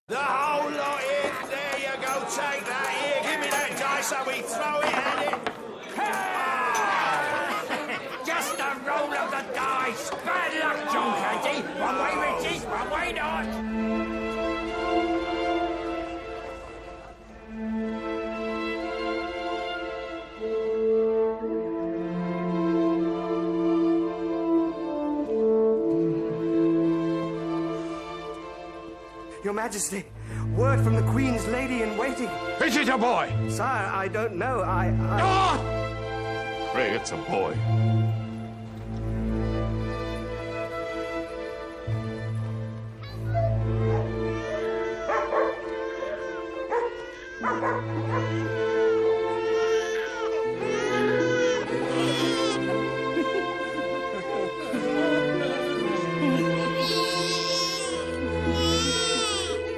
The whole lot in. There you go. Take that. Here, give me that dice so we throw it at it. Just a roll of the dice. Bad luck, John Canty. One way riches, one way not. Your Majesty, word from the Queen's lady-in-waiting. Is it a boy? Sire, I don't know. Ah! Pray it's a boy.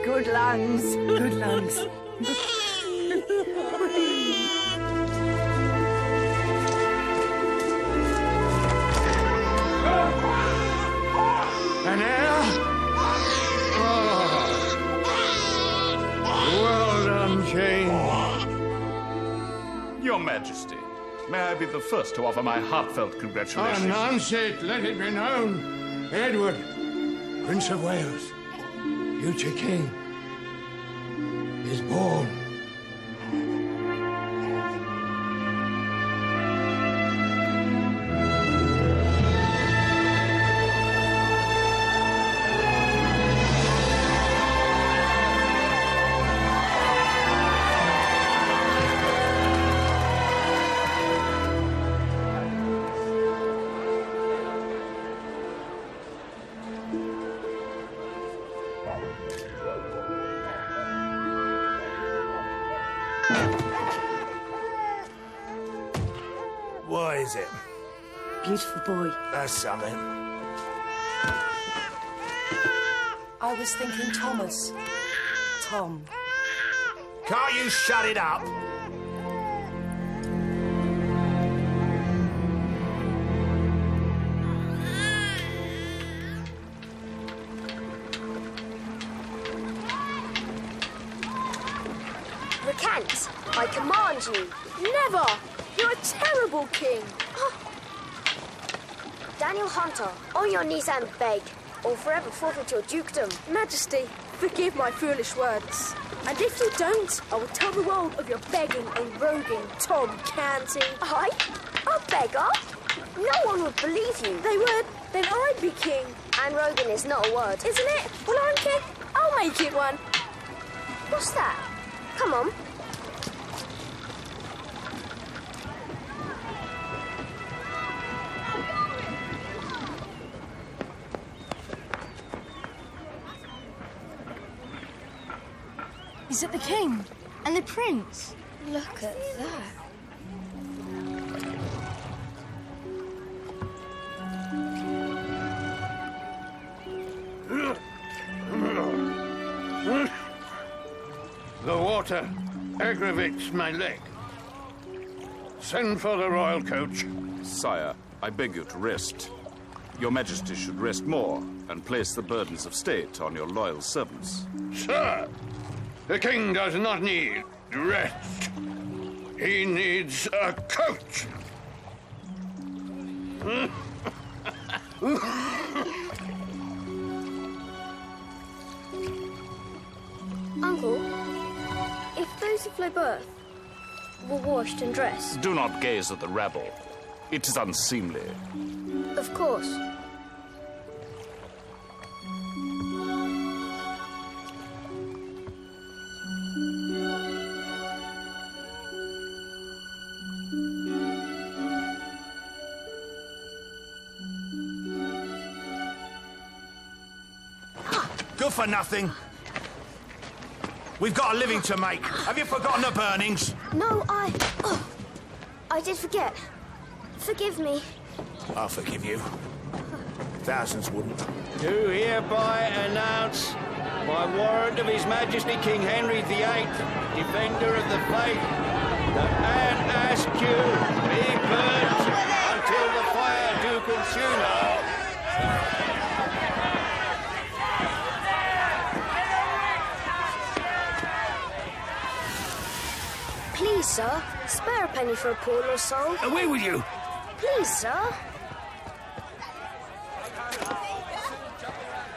Good lungs. Good lungs. An heir? Oh. Well done, Jane. Your Majesty, may I be the first to offer my heartfelt congratulations? Announce it, let it be known. Edward, Prince of Wales, future king, is born. What is it? Beautiful boy. That's something. I was thinking Thomas. Tom. Can't you shut it up? Recant, I command you. Never! You're a terrible king. Daniel Hunter, on your knees and beg, or forever forfeit your dukedom. Majesty, forgive my foolish words. And if you don't, I will tell the world of your begging and roguing, Tom Canty. I? A beggar? No one would believe you. They would, then I'd be king. And roguing is not a word. Isn't it? Well, I'm king. I'll make it one. What's that? Come on. Is it the king? And the prince? Look at that. The water aggravates my leg. Send for the royal coach. Sire, I beg you to rest. Your Majesty should rest more and place the burdens of state on your loyal servants. Sir, the king does not need rest. He needs a coach. Uncle, if those who flew birth were washed and dressed... Do not gaze at the rabble. It is unseemly. Of course. Good for nothing. We've got a living to make. Have you forgotten the burnings? No, I did forget. Forgive me. I'll forgive you. Thousands wouldn't. Do hereby announce, by warrant of His Majesty King Henry VIII, Defender of the Faith, that Anne Askew be burnt until the fire do consume her. Please, sir, spare a penny for a poor lost soul. Away with you! Please, sir.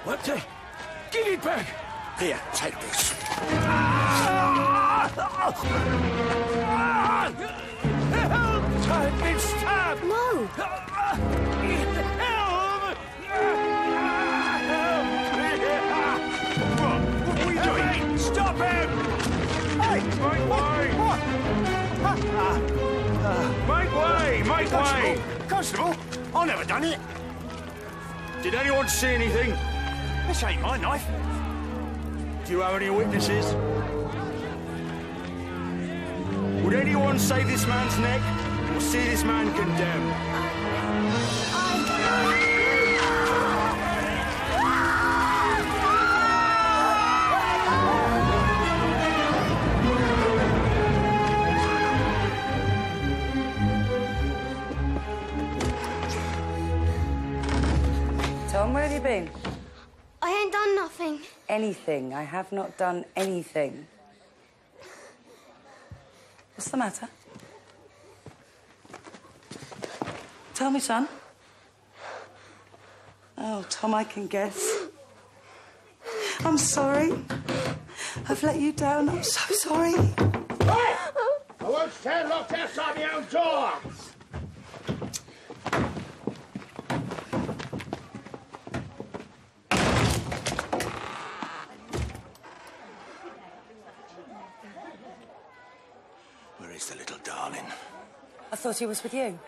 What the? Give it back! Here, take this. Help! I've been stabbed! No. Help! What are you doing? Stop him! Hey! Make way! Make way! Make way! Constable, I never done it. Did anyone see anything? This ain't my knife. Do you have any witnesses? Would anyone save this man's neck or see this man condemned? Tom, where have you been? I ain't done nothing. Anything. I have not done anything. What's the matter? Tell me, son. Oh, Tom, I can guess. I'm sorry. I've let you down. I'm so sorry. Hey! I won't stand locked outside my own door! Where is the little darling? I thought he was with you.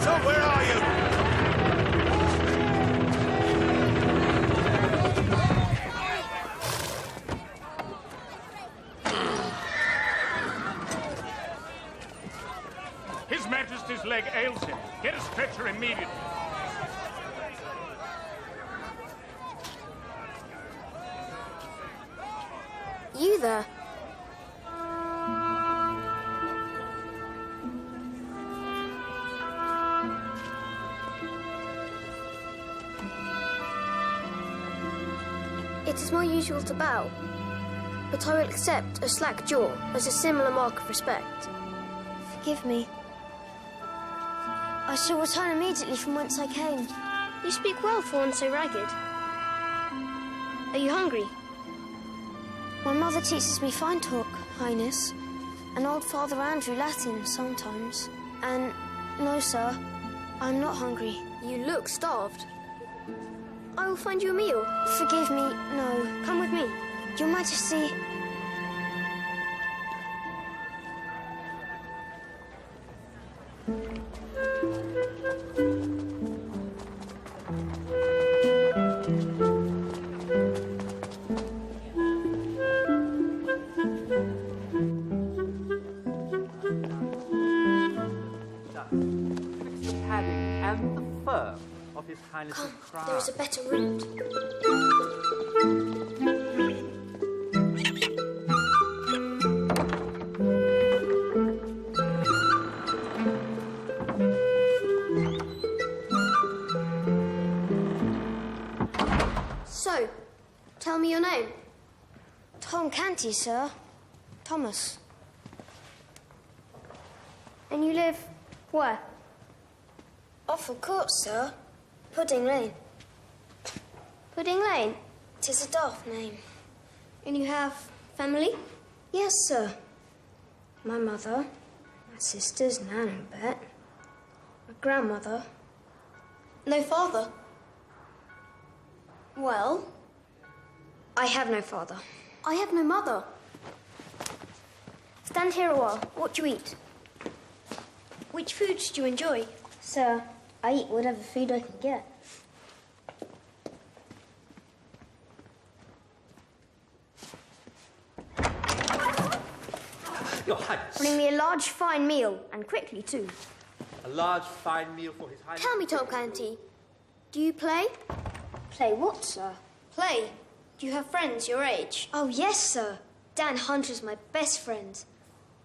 Tom, where are you? His Majesty's leg ails him. Get a stretcher immediately. You there? It is my usual to bow, but I will accept a slack jaw as a similar mark of respect. Forgive me. I shall return immediately from whence I came. You speak well for one so ragged. Are you hungry? My mother teaches me fine talk, Highness, and old Father Andrew Latin sometimes. And no, sir, I'm not hungry. You look starved. I will find you a meal. Forgive me, no. Come with me. Your Majesty... And the firm of His Highness's crown. There is a better route. So, tell me your name. Tom Canty, sir. Thomas. And you live where? Offal Court, sir. Pudding Lane. Pudding Lane? 'Tis a daft name. And you have family? Yes, sir. My mother, my sisters, Nan and Bet, my grandmother. No father? Well, I have no father. I have no mother. Stand here a while. What do you eat? Which foods do you enjoy? Sir, I eat whatever food I can get. Your Highness. Bring me a large, fine meal, and quickly, too. A large, fine meal for His Highness. Tell me, Tom Canty, do you play? Play what, sir? Play. Do you have friends your age? Oh, yes, sir. Dan Hunter's my best friend.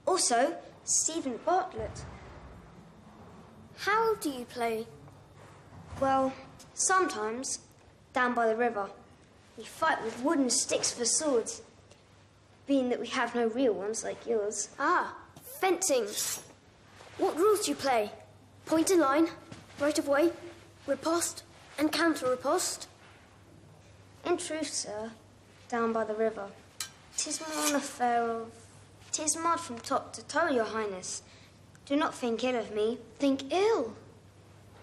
Also, Stephen Bartlett. How do you play? Well, sometimes, down by the river, we fight with wooden sticks for swords, being that we have no real ones like yours. Ah, fencing. What rules do you play? Point and line, right of way, riposte, and counter-riposte? In truth, sir, down by the river, 'tis more an affair of... 'Tis mud from top to toe, your Highness. Do not think ill of me. Think ill.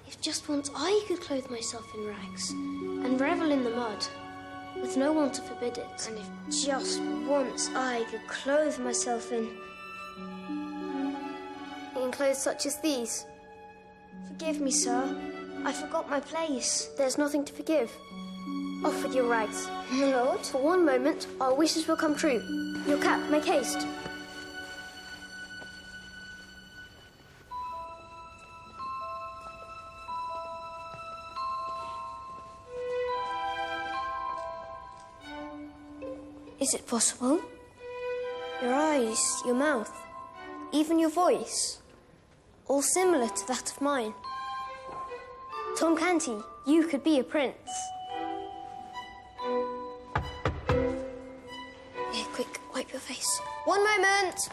If just once I could clothe myself in rags and revel in the mud, with no one to forbid it, and if just once I could clothe myself in clothes such as these. Forgive me, sir. I forgot my place. There's nothing to forgive. Off with your rags. My lord, for one moment, our wishes will come true. Your cap, make haste. Is it possible? Your eyes, your mouth, even your voice, all similar to that of mine. Tom Canty, you could be a prince. Here, quick, wipe your face. One moment!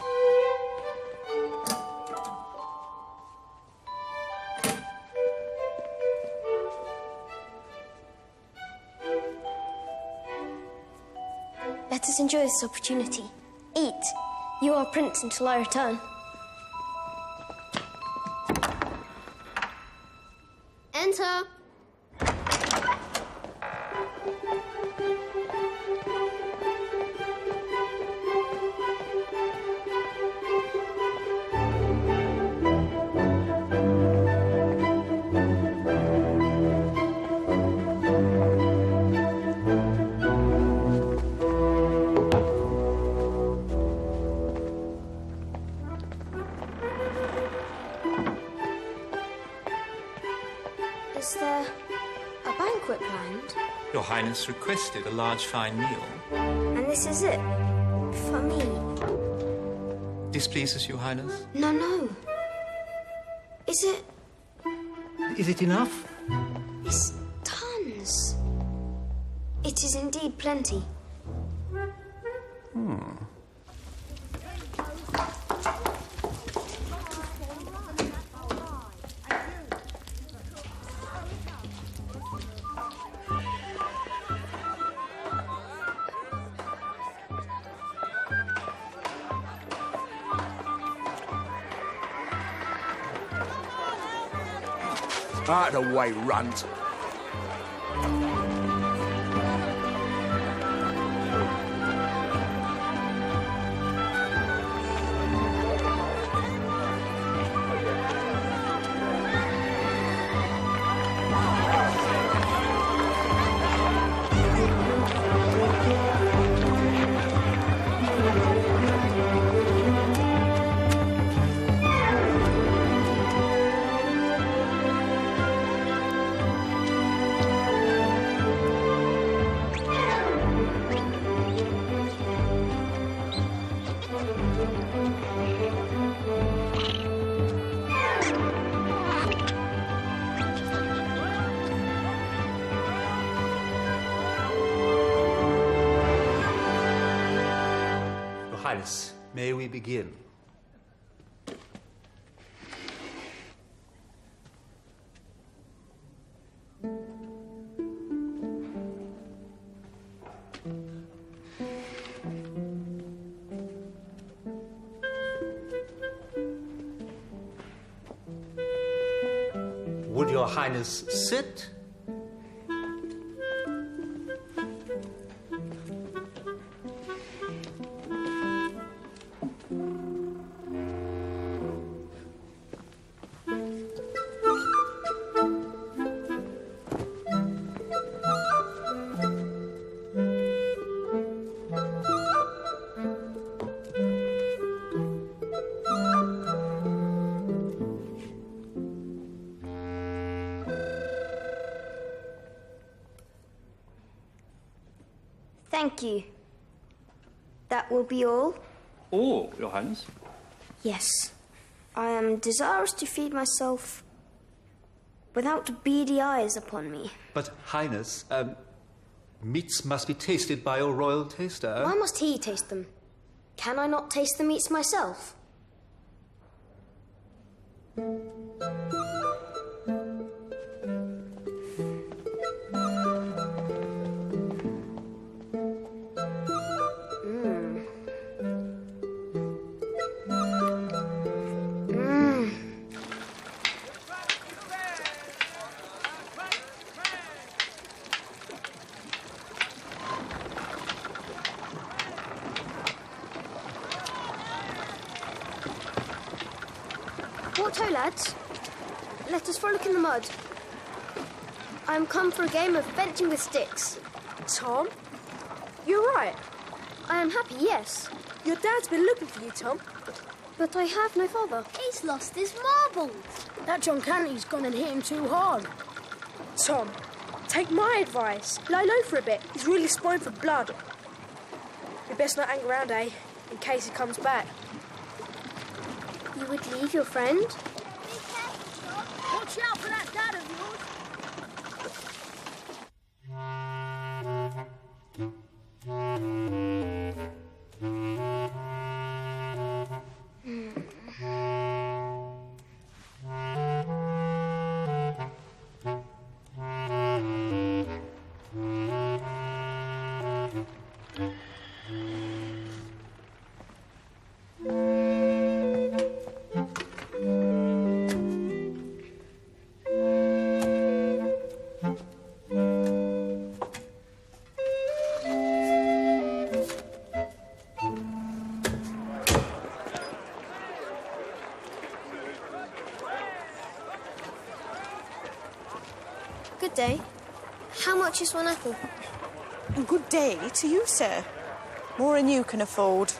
Let us enjoy this opportunity. Eat. You are prince until I return. Enter. Is there a banquet planned? Your Highness requested a large, fine meal. And this is it? For me? Displeases Your Highness? No, no. Is it? Is it enough? It's tons. It is indeed plenty. Out of the way, runt. Your Highness, may we begin? Would Your Highness sit? Thank you. That will be all? All, Your Highness? Yes. I am desirous to feed myself without beady eyes upon me. But, Highness, meats must be tasted by your royal taster. Why must he taste them? Can I not taste the meats myself? What ho, lads? Let us frolic in the mud. I am come for a game of fencing with sticks. Tom? You're right. I am happy, yes. Your dad's been looking for you, Tom. But I have no father. He's lost his marbles. That John Canty's gone and hit him too hard. Tom, take my advice. Lie low for a bit. He's really spoiled for blood. You best not hang around, eh? In case he comes back. You would leave your friend? Watch out for that dad of yours. Good day. How much is one apple? Good day to you, sir. More than you can afford.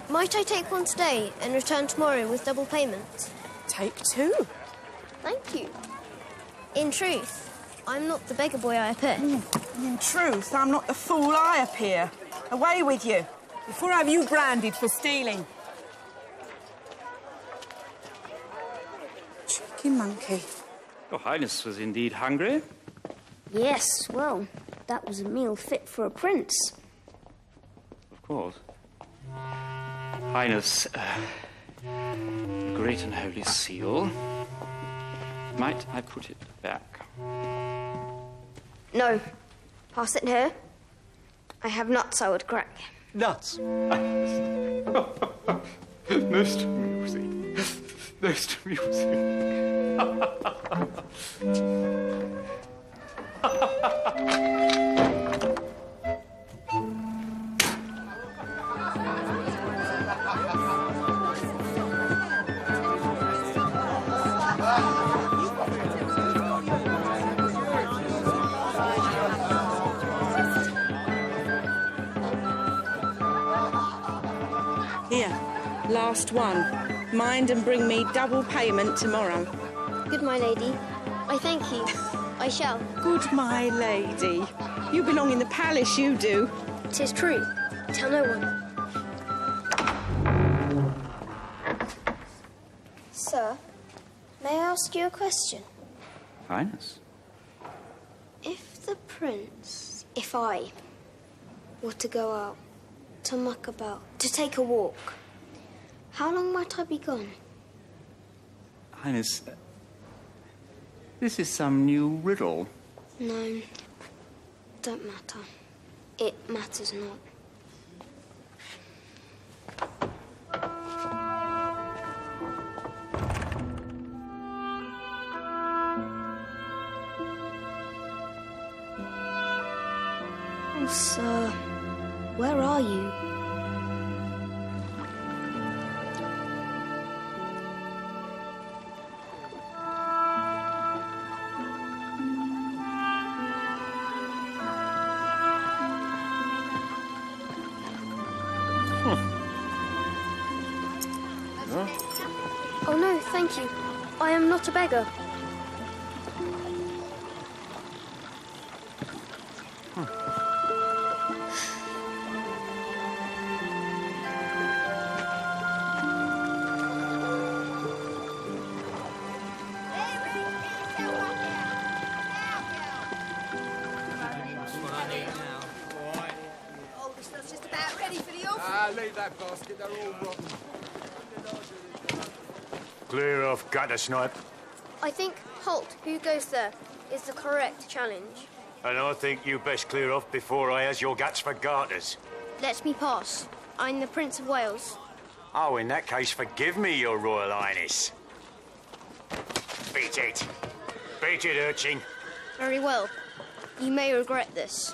Might I take one today and return tomorrow with double payment? Take two. Thank you. In truth, I'm not the beggar boy I appear. In truth, I'm not the fool I appear. Away with you, before I have you branded for stealing. Cheeky monkey. Your Highness was indeed hungry. Yes, well, that was a meal fit for a prince. Of course. Highness, great and holy seal. Might I put it back? No. Pass it here. I have nuts I would crack. Nuts? Most amusing. Most amusing. Here, last one. Mind and bring me double payment tomorrow. Good, my lady. I thank you. I shall. Good, my lady. You belong in the palace, you do. 'Tis true. Tell no one. Sir, may I ask you a question? Highness? If I were to go out, to muck about, to take a walk, how long might I be gone? Highness, this is some new riddle. No, don't matter. It matters not. Oh, sir, where are you? Oh, no, thank you. I am not a beggar. leave that basket. They're all rotten. Clear off, gutter snipe. I think halt, who goes there, is the correct challenge. And I think you best clear off before I has your guts for garters. Let me pass. I'm the Prince of Wales. Oh, in that case, forgive me, Your Royal Highness. Beat it. Beat it, urchin. Very well. You may regret this.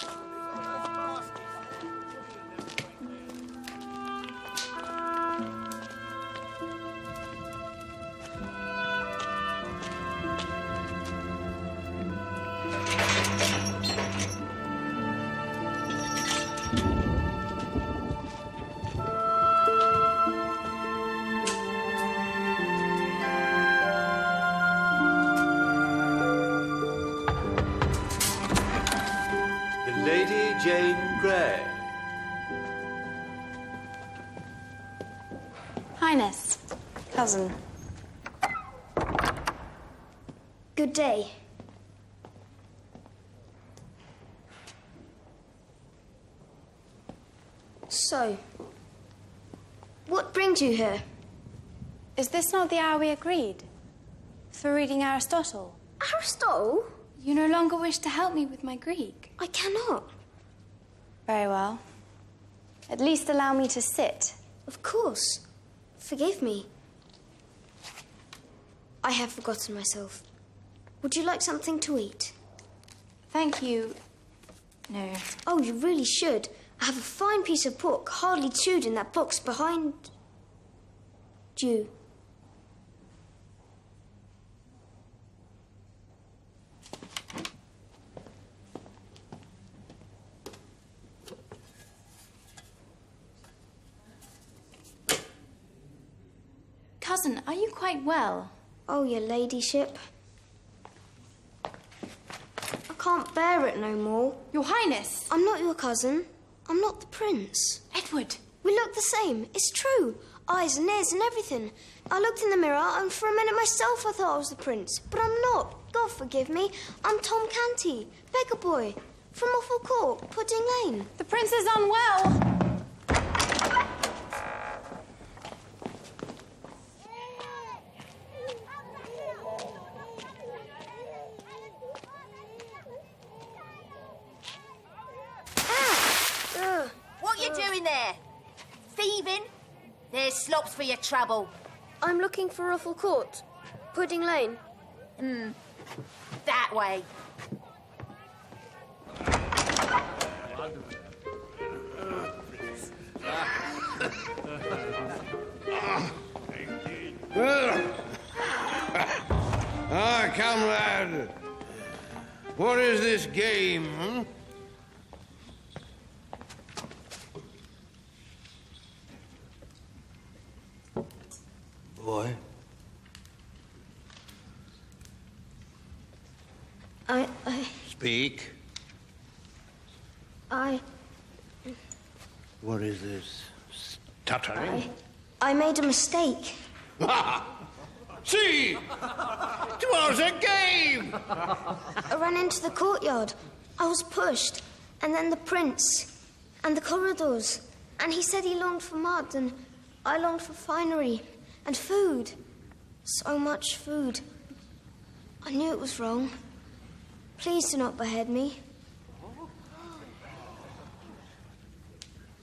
Lady Jane Grey. Highness, cousin. Good day. So, what brings you here? Is this not the hour we agreed? For reading Aristotle? Aristotle? You no longer wish to help me with my Greek? I cannot. Very well. At least allow me to sit. Of course. Forgive me. I have forgotten myself. Would you like something to eat? Thank you. No. Oh, you really should. I have a fine piece of pork, hardly chewed, in that box behind you. Cousin, are you quite well? Oh, your ladyship. I can't bear it no more. Your Highness! I'm not your cousin. I'm not the prince. Edward! We look the same. It's true. Eyes and ears and everything. I looked in the mirror and for a minute myself I thought I was the prince. But I'm not. God forgive me. I'm Tom Canty, beggar boy, from Offal Court, Pudding Lane. The prince is unwell! What you doing there? Thieving? There's slops for your trouble. I'm looking for Offal Court, Pudding Lane. That way. Ah, comrade. What is this game, hmm? Boy. Speak. What is this? Stuttering? I made a mistake. See! 'Twas a game! I ran into the courtyard. I was pushed. And then the prince. And the corridors. And he said he longed for mud, and I longed for finery. And food. So much food. I knew it was wrong. Please do not behead me.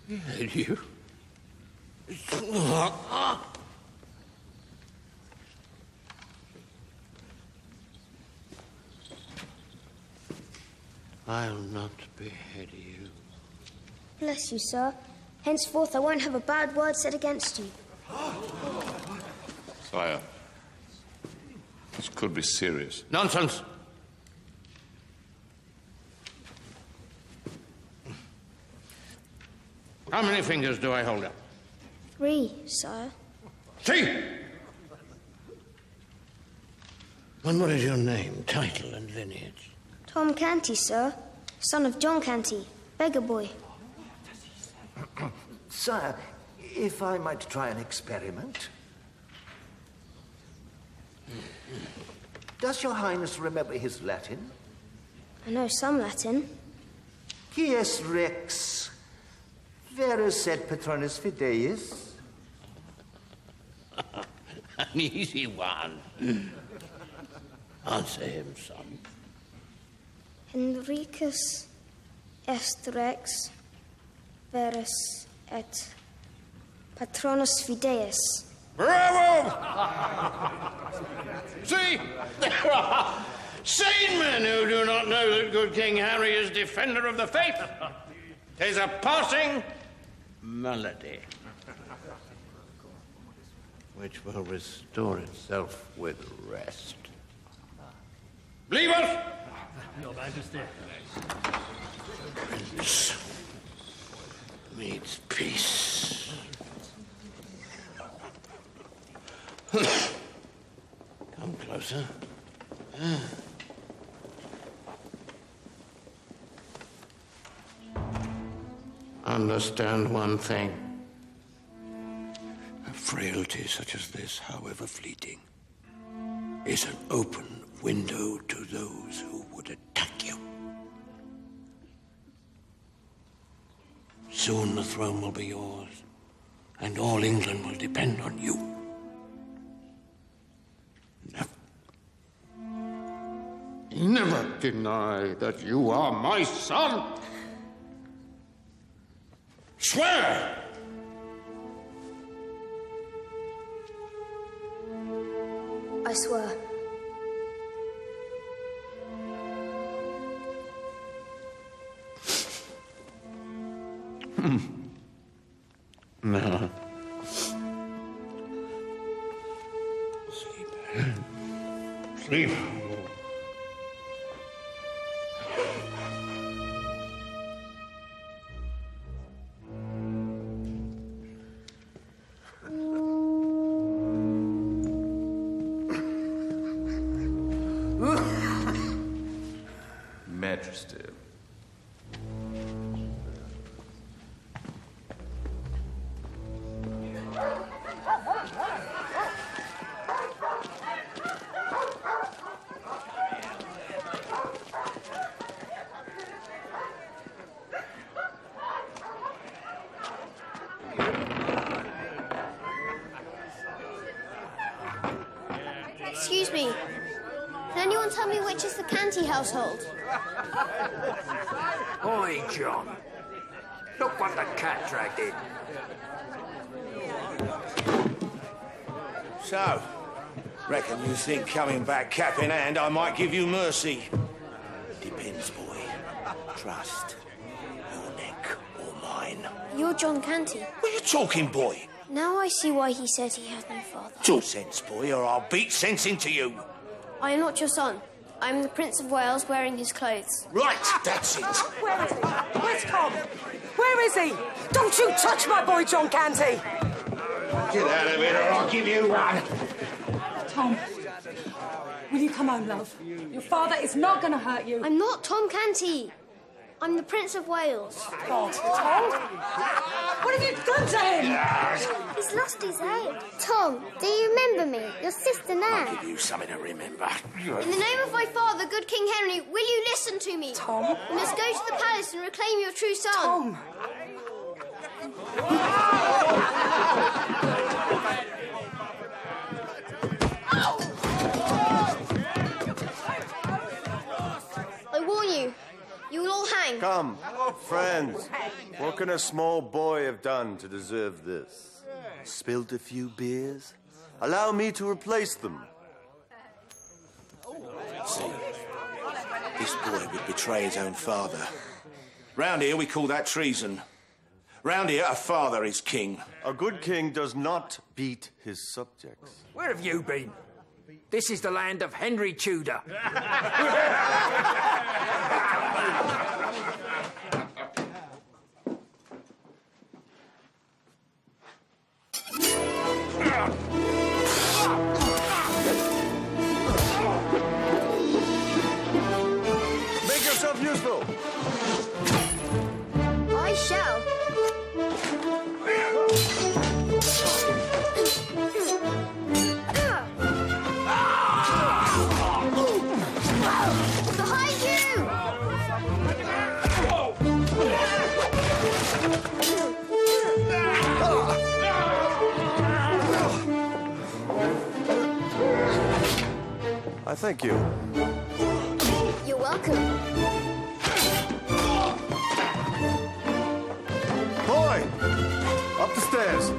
Behead you? I'll not behead you. Bless you, sir. Henceforth, I won't have a bad word said against you. Sire, this could be serious. Nonsense! How many fingers do I hold up? 3, sire. See! And what is your name, title, and lineage? Tom Canty, sir. Son of John Canty, beggar boy. Sire, if I might try an experiment. Does your Highness remember his Latin? I know some Latin. Quies rex Verus et patronus fideis. An easy one. Answer him, son. Henricus est rex verus et patronus fideis. Bravo! See, there are sane men who do not know that good King Harry is defender of the faith. 'Tis a passing malady, which will restore itself with rest. Leave us! Your Majesty. Prince needs peace. Come closer. Understand one thing. A frailty such as this, however fleeting, is an open window to those who would attack you. Soon the throne will be yours, and all England will depend on you. Never deny that you are my son. Swear! I swear. No. Sleep. Majesty. Excuse me. Can anyone tell me which is the Canty household? Oi, John. Look what the cat dragged in. So, reckon you think coming back cap in hand I might give you mercy? Depends, boy. Trust. Your neck or mine. You're John Canty. What are you talking, boy? Now I see why he said he had no father. Talk sense, boy, or I'll beat sense into you. I am not your son. I am the Prince of Wales wearing his clothes. Right, that's it. Where is he? Where's Tom? Where is he? Don't you touch my boy, John Canty! Get out of here or I'll give you one. Tom, will you come home, love? Your father is not going to hurt you. I'm not Tom Canty. I'm the Prince of Wales. God, Tom? What have you done to him? He's lost his head. Tom, do you remember me? Your sister Nan. I'll give you something to remember. In the name of my father, good King Henry, will you listen to me? Tom? You must go to the palace and reclaim your true son. Tom! I warn you, you will all hang. Come, friends. What can a small boy have done to deserve this? Spilt a few beers? Allow me to replace them. See, this boy would betray his own father. Round here we call that treason. Round here a father is king. A good king does not beat his subjects. Where have you been? This is the land of Henry Tudor. Make yourself useful. I shall. Behind you! Thank you. You're welcome. Boy! Up the stairs.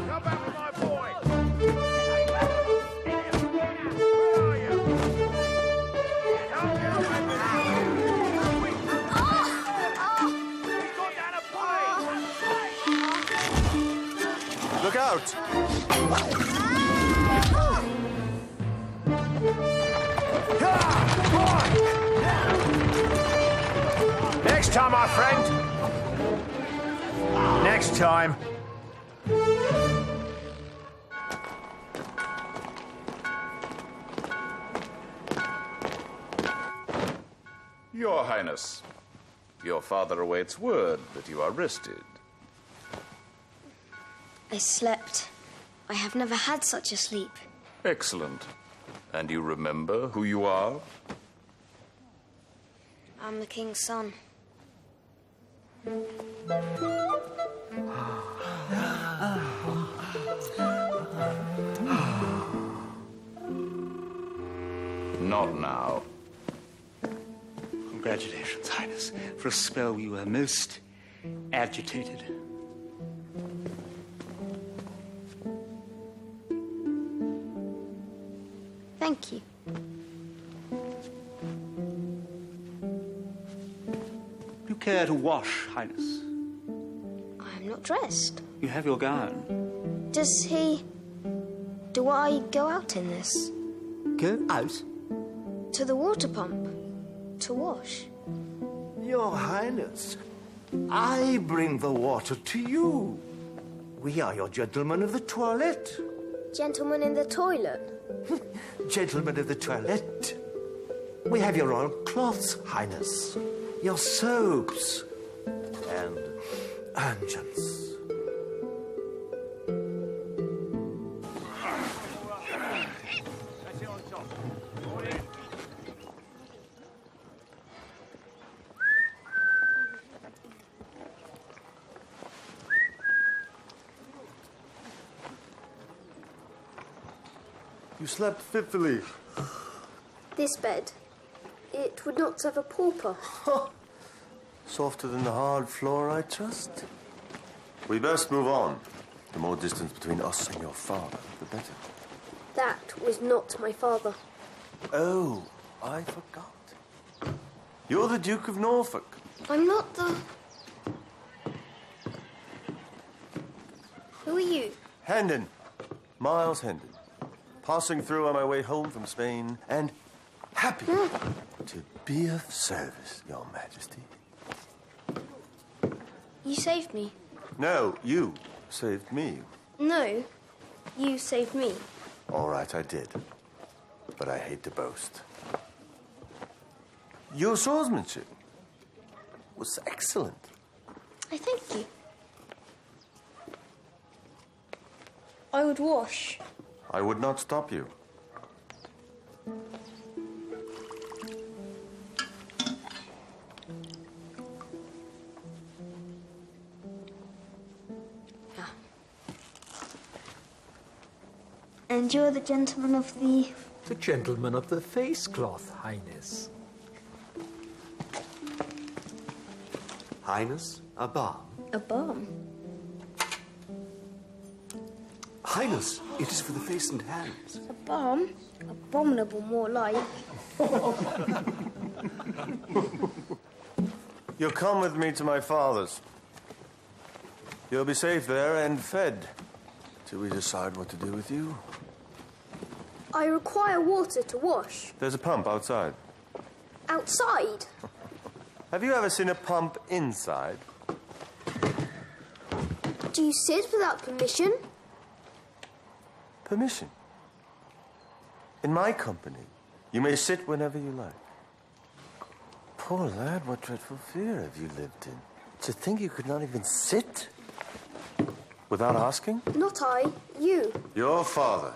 Come back with my boy! Look out! Next time, my friend. Next time. Your Highness, your father awaits word that you are rested. I slept. I have never had such a sleep. Excellent. And you remember who you are? I'm the king's son. Not now. Congratulations, Highness. For a spell, we were most agitated. Thank you. Do you care to wash, Highness? I'm not dressed. You have your gown. Do I go out in this? Go out? To the water pump. To wash. Your Highness, I bring the water to you. We are your gentlemen of the toilette. Gentleman in the toilet. Gentlemen of the toilette. We have your royal cloths, Highness. Your soaps. And unguents. You slept fitfully. This bed, it would not serve a pauper. Softer than the hard floor, I trust. We best move on. The more distance between us and your father, the better. That was not my father. Oh, I forgot. You're the Duke of Norfolk. I'm not the... Who are you? Hendon. Miles Hendon. Passing through on my way home from Spain, and happy to be of service, Your Majesty. You saved me. No, you saved me. No, you saved me. All right, I did. But I hate to boast. Your swordsmanship was excellent. I thank you. I would wash. I would not stop you. And you're the gentleman of the... The gentleman of the face cloth, Highness. Highness, a balm. A balm? Highness, it is for the face and hands. A balm? Abominable, more like. You'll come with me to my father's. You'll be safe there and fed till we decide what to do with you. I require water to wash. There's a pump outside. Outside? Have you ever seen a pump inside? Do you sit without permission? Permission. In my company, you may sit whenever you like. Poor lad, what dreadful fear have you lived in? To think you could not even sit without asking? Not I, you. Your father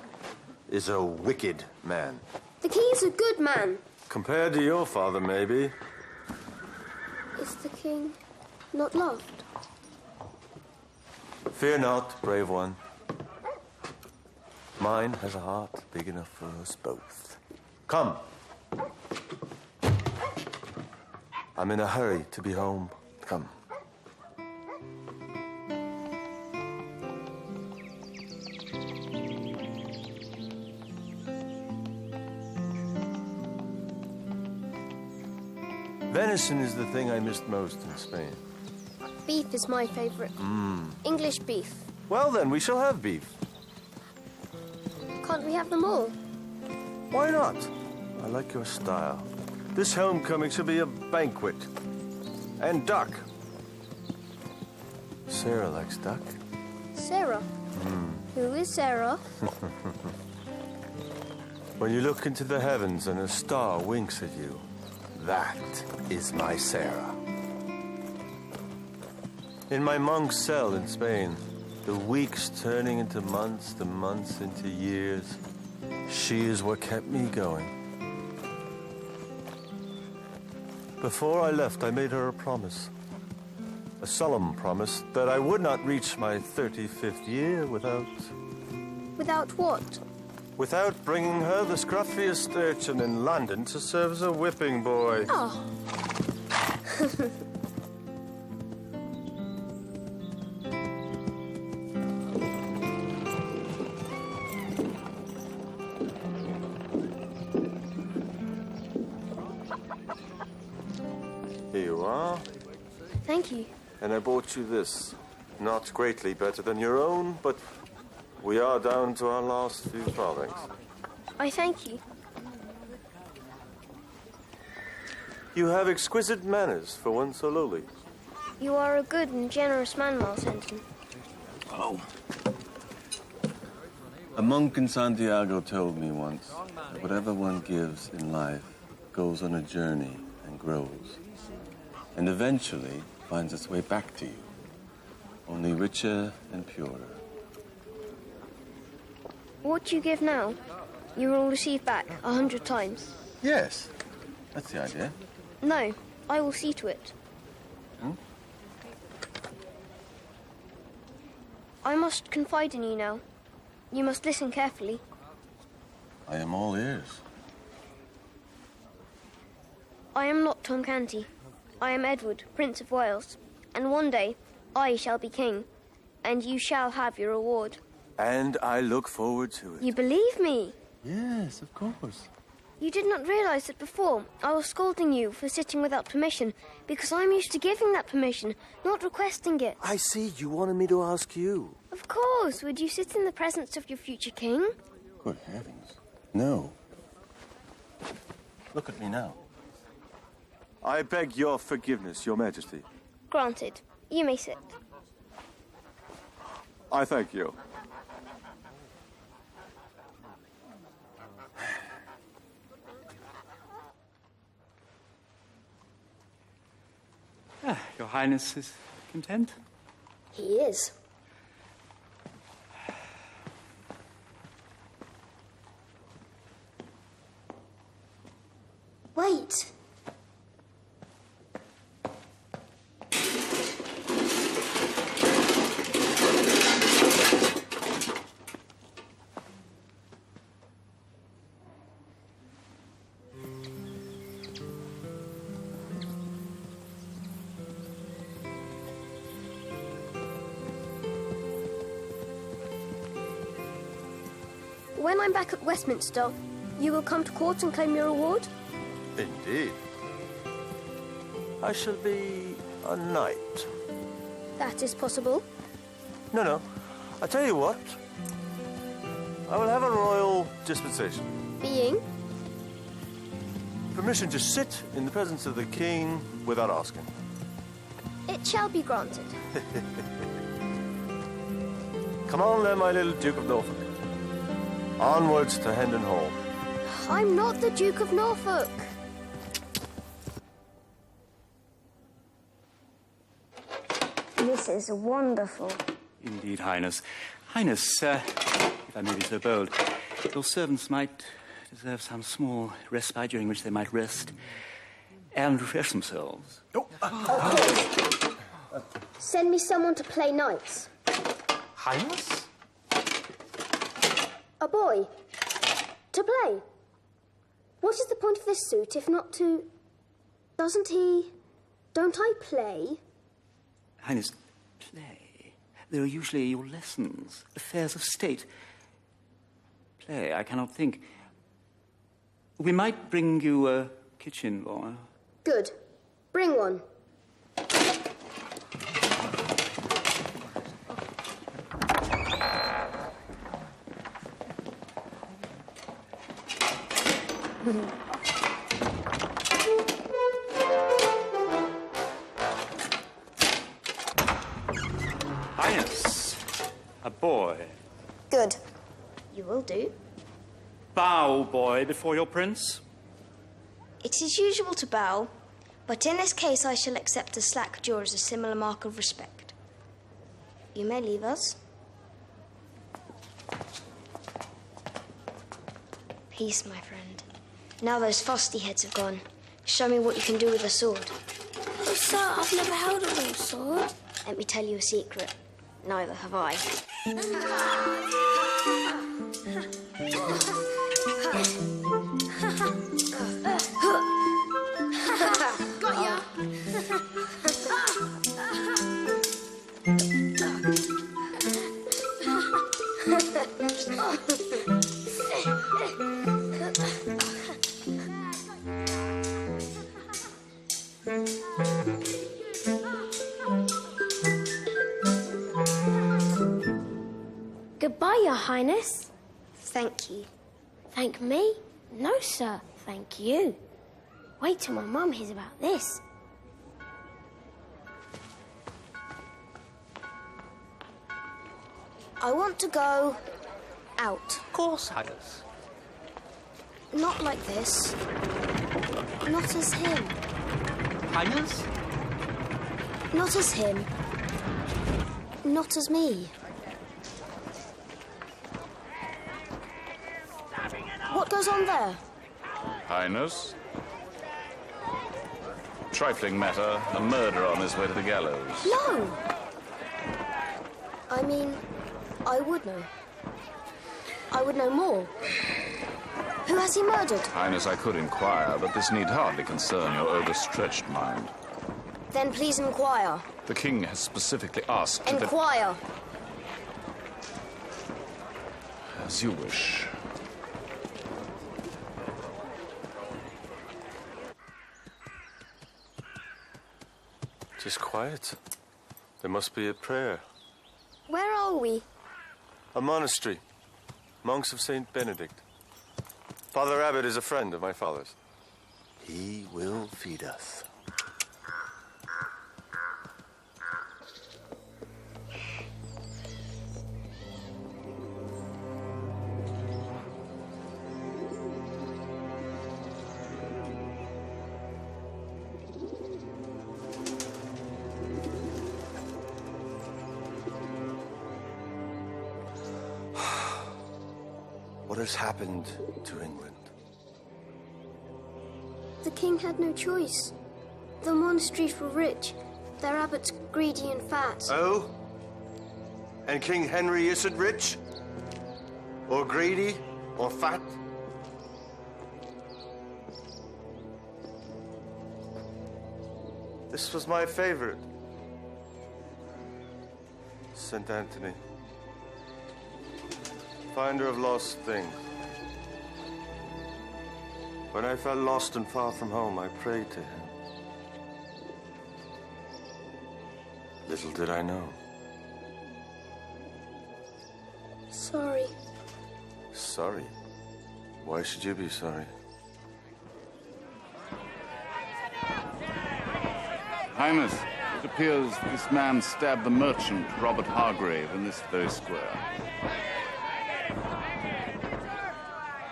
is a wicked man. The king is a good man. Compared to your father, maybe. Is the king not loved? Fear not, brave one. Mine has a heart big enough for us both. Come. I'm in a hurry to be home. Come. Venison is the thing I missed most in Spain. Beef is my favourite. English beef. Well then, we shall have beef. Can't we have them all? Why not? I like your style. This homecoming should be a banquet. And duck. Sarah likes duck. Sarah? Who is Sarah? When you look into the heavens and a star winks at you, that is my Sarah. In my monk's cell in Spain, the weeks turning into months, the months into years, she is what kept me going. Before I left, I made her a promise. A solemn promise that I would not reach my 35th year without... Without what? Without bringing her the scruffiest urchin in London to serve as a whipping boy. Oh. Here you are. Thank you. And I bought you this. Not greatly better than your own, but we are down to our last few farthings. I thank you. You have exquisite manners for one so lowly. You are a good and generous man, Martenton. Oh. A monk in Santiago told me once that whatever one gives in life goes on a journey and grows, and eventually finds its way back to you, only richer and purer. What you give now, you will receive back 100 times. Yes, that's the idea. No, I will see to it. I must confide in you now. You must listen carefully. I am all ears. I am not Tom Canty. I am Edward, Prince of Wales. And one day, I shall be king, and you shall have your reward. And I look forward to it. You believe me? Yes, of course. You did not realize that before I was scolding you for sitting without permission, because I'm used to giving that permission, not requesting it. I see. You wanted me to ask you. Of course. Would you sit in the presence of your future king? Good heavens. No. Look at me now. I beg your forgiveness, Your Majesty. Granted. You may sit. I thank you. Your Highness is content? He is. Wait. When I'm back at Westminster, you will come to court and claim your reward? Indeed. I shall be a knight. That is possible. No. I tell you what. I will have a royal dispensation. Being? Permission to sit in the presence of the king without asking. It shall be granted. Come on then, my little Duke of Norfolk. Onwards to Hendon Hall. I'm not the Duke of Norfolk. This is wonderful. Indeed, Highness. Highness, if I may be so bold, your servants might deserve some small respite during which they might rest and refresh themselves. Send me someone to play knights. Highness? A boy? To play? What is the point of this suit if not to... Doesn't he... Don't I play? Highness, play. There are usually your lessons, affairs of state. Play, I cannot think. We might bring you a kitchen boy. Good. Bring one. Highness, a boy. Good. You will do. Bow, boy, before your prince. It is usual to bow, but in this case I shall accept a slack jaw as a similar mark of respect. You may leave us. Peace, my friend. Now those frosty heads have gone, show me what you can do with a sword. Oh, sir, I've never held a real sword. Let me tell you a secret. Neither have I. Got ya! Goodbye, Your Highness. Thank you. Thank me? No, sir. Thank you. Wait till my mum hears about this. I want to go out. Of course, Highness. Not like this. Not as him. Highness? Not as him. Not as me. What goes on there? Highness? Trifling matter, a murder on his way to the gallows. No! I mean, I would know. I would know more. Who has he murdered? Highness, I could inquire, but this need hardly concern your overstretched mind. Then please inquire. The king has specifically asked that... Inquire. As you wish. Just quiet. There must be a prayer. Where are we? A monastery. Monks of St. Benedict. Father Abbot is a friend of my father's. He will feed us. What has happened to England? The king had no choice. The monasteries were rich. Their abbots greedy and fat. Oh? And King Henry isn't rich? Or greedy? Or fat? This was my favorite. St. Anthony. Finder of lost things. When I felt lost and far from home, I prayed to him. Little did I know. Sorry. Sorry? Why should you be sorry? Highness, it appears this man stabbed the merchant, Robert Hargrave, in this very square.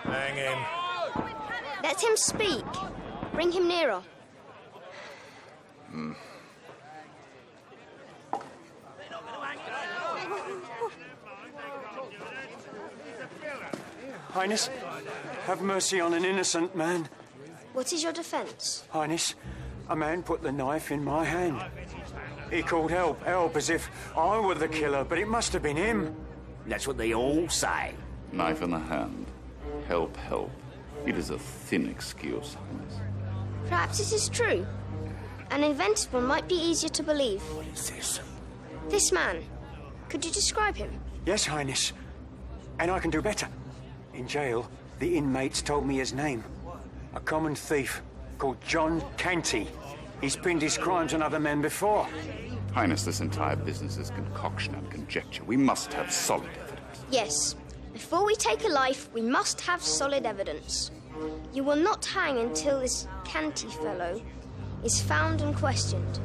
Hang him. Let him speak. Bring him nearer. Highness, have mercy on an innocent man. What is your defence? Highness, a man put the knife in my hand. He called help, help, as if I were the killer, but it must have been him. That's what they all say. Knife in the hand. Help, help. It is a thin excuse, Highness. Perhaps it is true. An invented one might be easier to believe. What is this? This man. Could you describe him? Yes, Highness. And I can do better. In jail, the inmates told me his name. A common thief called John Canty. He's pinned his crimes on other men before. Highness, this entire business is concoction and conjecture. We must have solid evidence. Yes. Before we take a life, we must have solid evidence. You will not hang until this Canty fellow is found and questioned.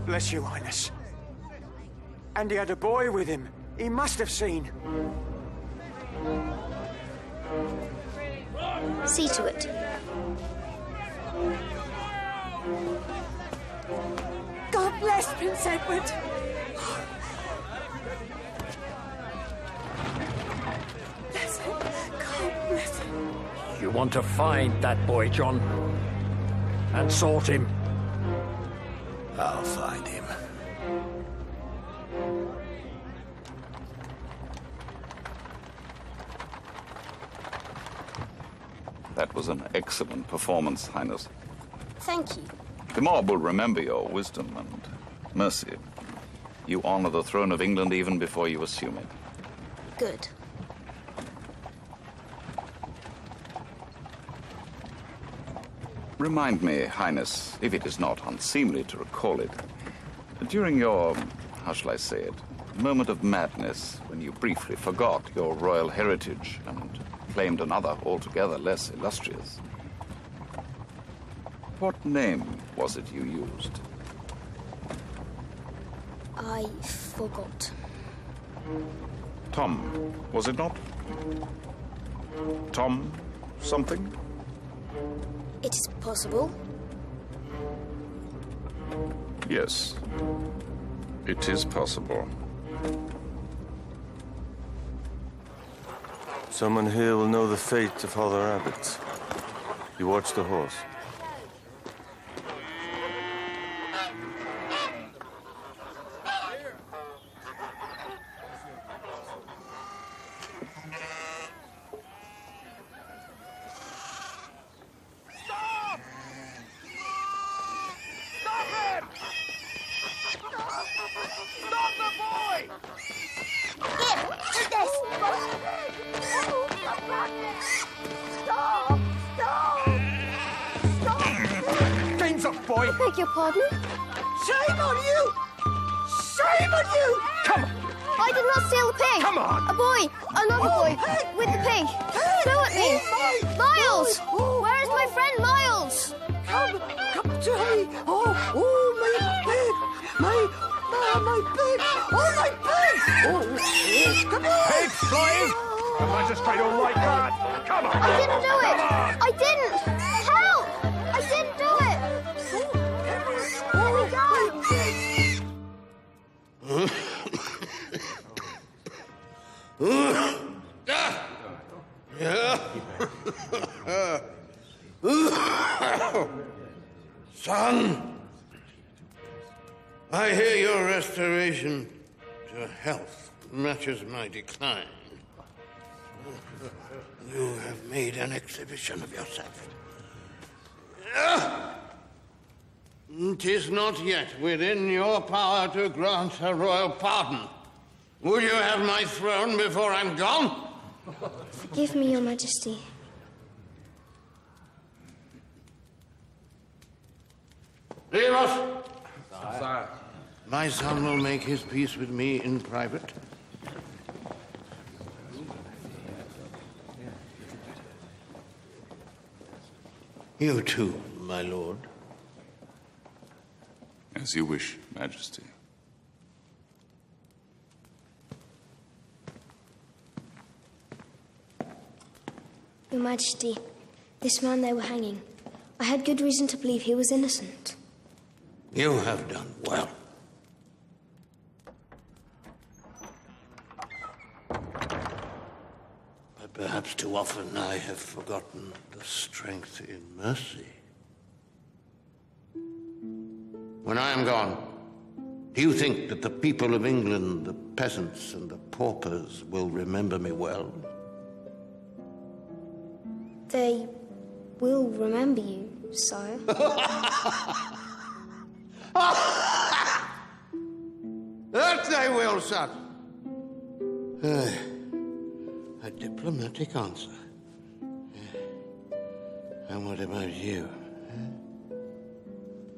Bless you, Highness. And he had a boy with him. He must have seen. See to it. God bless Prince Edward. Bless him. God bless him. You want to find that boy, John, and sort him. I'll find him. That was an excellent performance, Highness. Thank you. The mob will remember your wisdom and mercy. You honor the throne of England even before you assume it. Good. Remind me, Highness, if it is not unseemly to recall it, during your, how shall I say it, moment of madness, when you briefly forgot your royal heritage and claimed another altogether less illustrious. What name was it you used? I forgot. Tom, was it not? Tom something? It is possible. Yes, it is possible. Someone here will know the fate of all the rabbits. You watch the horse. boy. I beg your pardon? Shame on you! Shame on you! Come on! I did not steal the pig! Come on! A boy! Another boy! With the pig! Flew at me! Miles! Where is my friend Miles? Come to me! Oh, my pig! My pig! Oh, my pig! Oh, come on! Pig flying! The magistrate will like that! Come on! I didn't do it! I didn't! Help! I didn't do it! There we go! Son, I hear your restoration to health matches my decline. You have made an exhibition of yourself. It is not yet within your power to grant a royal pardon. Would you have my throne before I'm gone? Forgive me, Your Majesty. Leave Sire. My son will make his peace with me in private. You too, my lord. As you wish, Majesty. Your Majesty, this man they were hanging. I had good reason to believe he was innocent. You have done well. But perhaps too often I have forgotten the strength in mercy. When I am gone, do you think that the people of England, the peasants and the paupers, will remember me well? They will remember you, sire. That they will, son. A diplomatic answer. And what about you?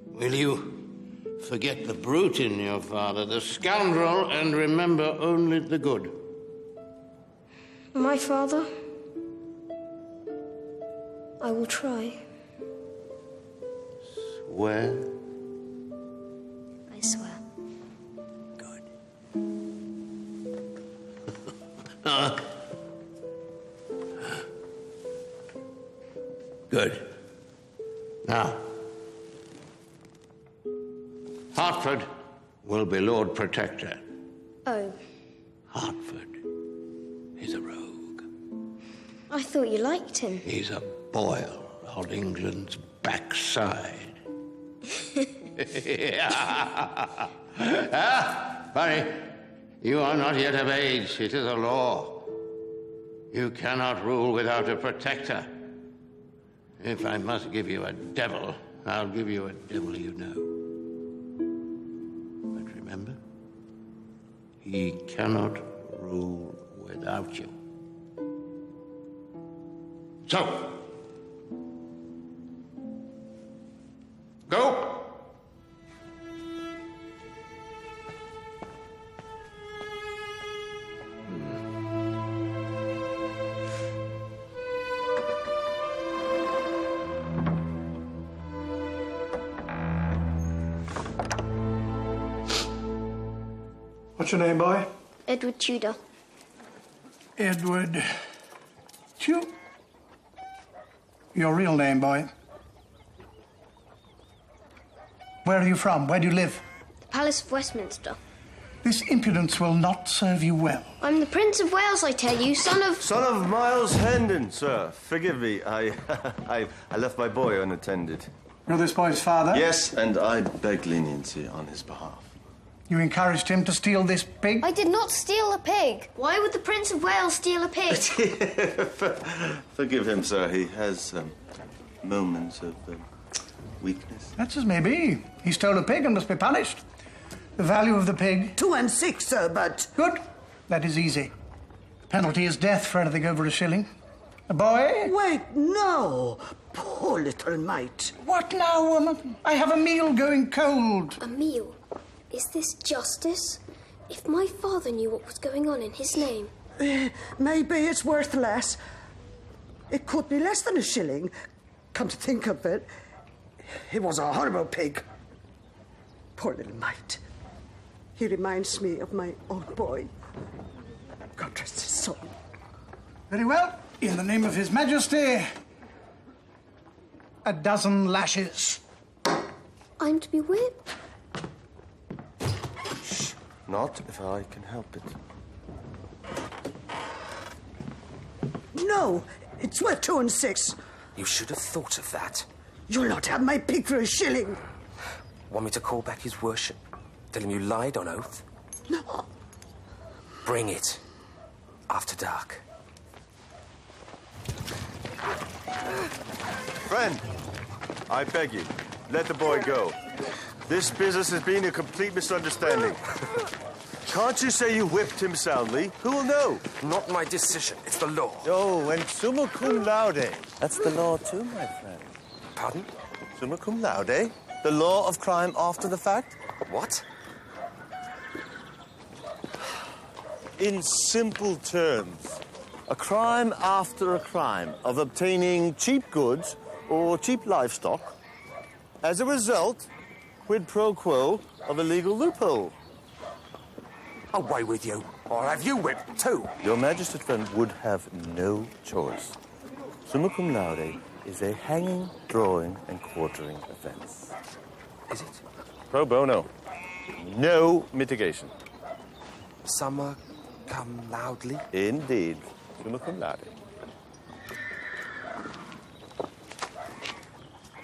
Will you forget the brute in your father, the scoundrel, and remember only the good? My father? I will try. Swear? I swear. Good. Now, Hertford will be Lord Protector. Oh, Hertford is a rogue. I thought you liked him. He's a boil on England's backside. Barry, you are not yet of age. It is a law. You cannot rule without a protector. If I must give you a devil, I'll give you a devil you know. But remember, he cannot rule without you. So, go. What's your name, boy? Edward Tudor. Edward Your real name, boy? Where are you from? Where do you live? The Palace of Westminster. This impudence will not serve you well. I'm the Prince of Wales, I tell you, son of... Son of Miles Hendon, sir. Forgive me. I left my boy unattended. You're this boy's father? Yes, and I beg leniency on his behalf. You encouraged him to steal this pig? I did not steal a pig. Why would the Prince of Wales steal a pig? Forgive him, sir. He has moments of weakness. That's as may be. He stole a pig and must be punished. The value of the pig? 2 and 6, sir, but... Good. That is easy. The penalty is death for anything over a shilling. A boy? Wait, no. Poor little mite. What now, woman? I have a meal going cold. A meal? Is this justice? If my father knew what was going on in his name... Maybe it's worth less. It could be less than a shilling. Come to think of it, he was a horrible pig. Poor little mite. He reminds me of my own boy. God rest his soul. Very well. In the name of His Majesty, a dozen lashes. I'm to be whipped? Not if I can help it. No, it's worth 2 and 6. You should have thought of that. You'll not have my pig for a shilling. Want me to call back his worship? Tell him you lied on oath? No. Bring it. After dark. Friend, I beg you, let the boy go. This business has been a complete misunderstanding. Can't you say you whipped him soundly? Who will know? Not my decision. It's the law. Oh, and summa cum laude. That's the law too, my friend. Pardon? Summa cum laude? The law of crime after the fact? What? In simple terms, a crime after a crime of obtaining cheap goods or cheap livestock. As a result, quid pro quo of a legal loophole. Away with you, or have you whipped too? Your Majesty, friend, would have no choice. Summa cum laude is a hanging, drawing, and quartering offence. Is it? Pro bono. No mitigation. Summa cum loudly? Indeed. Summa cum laude.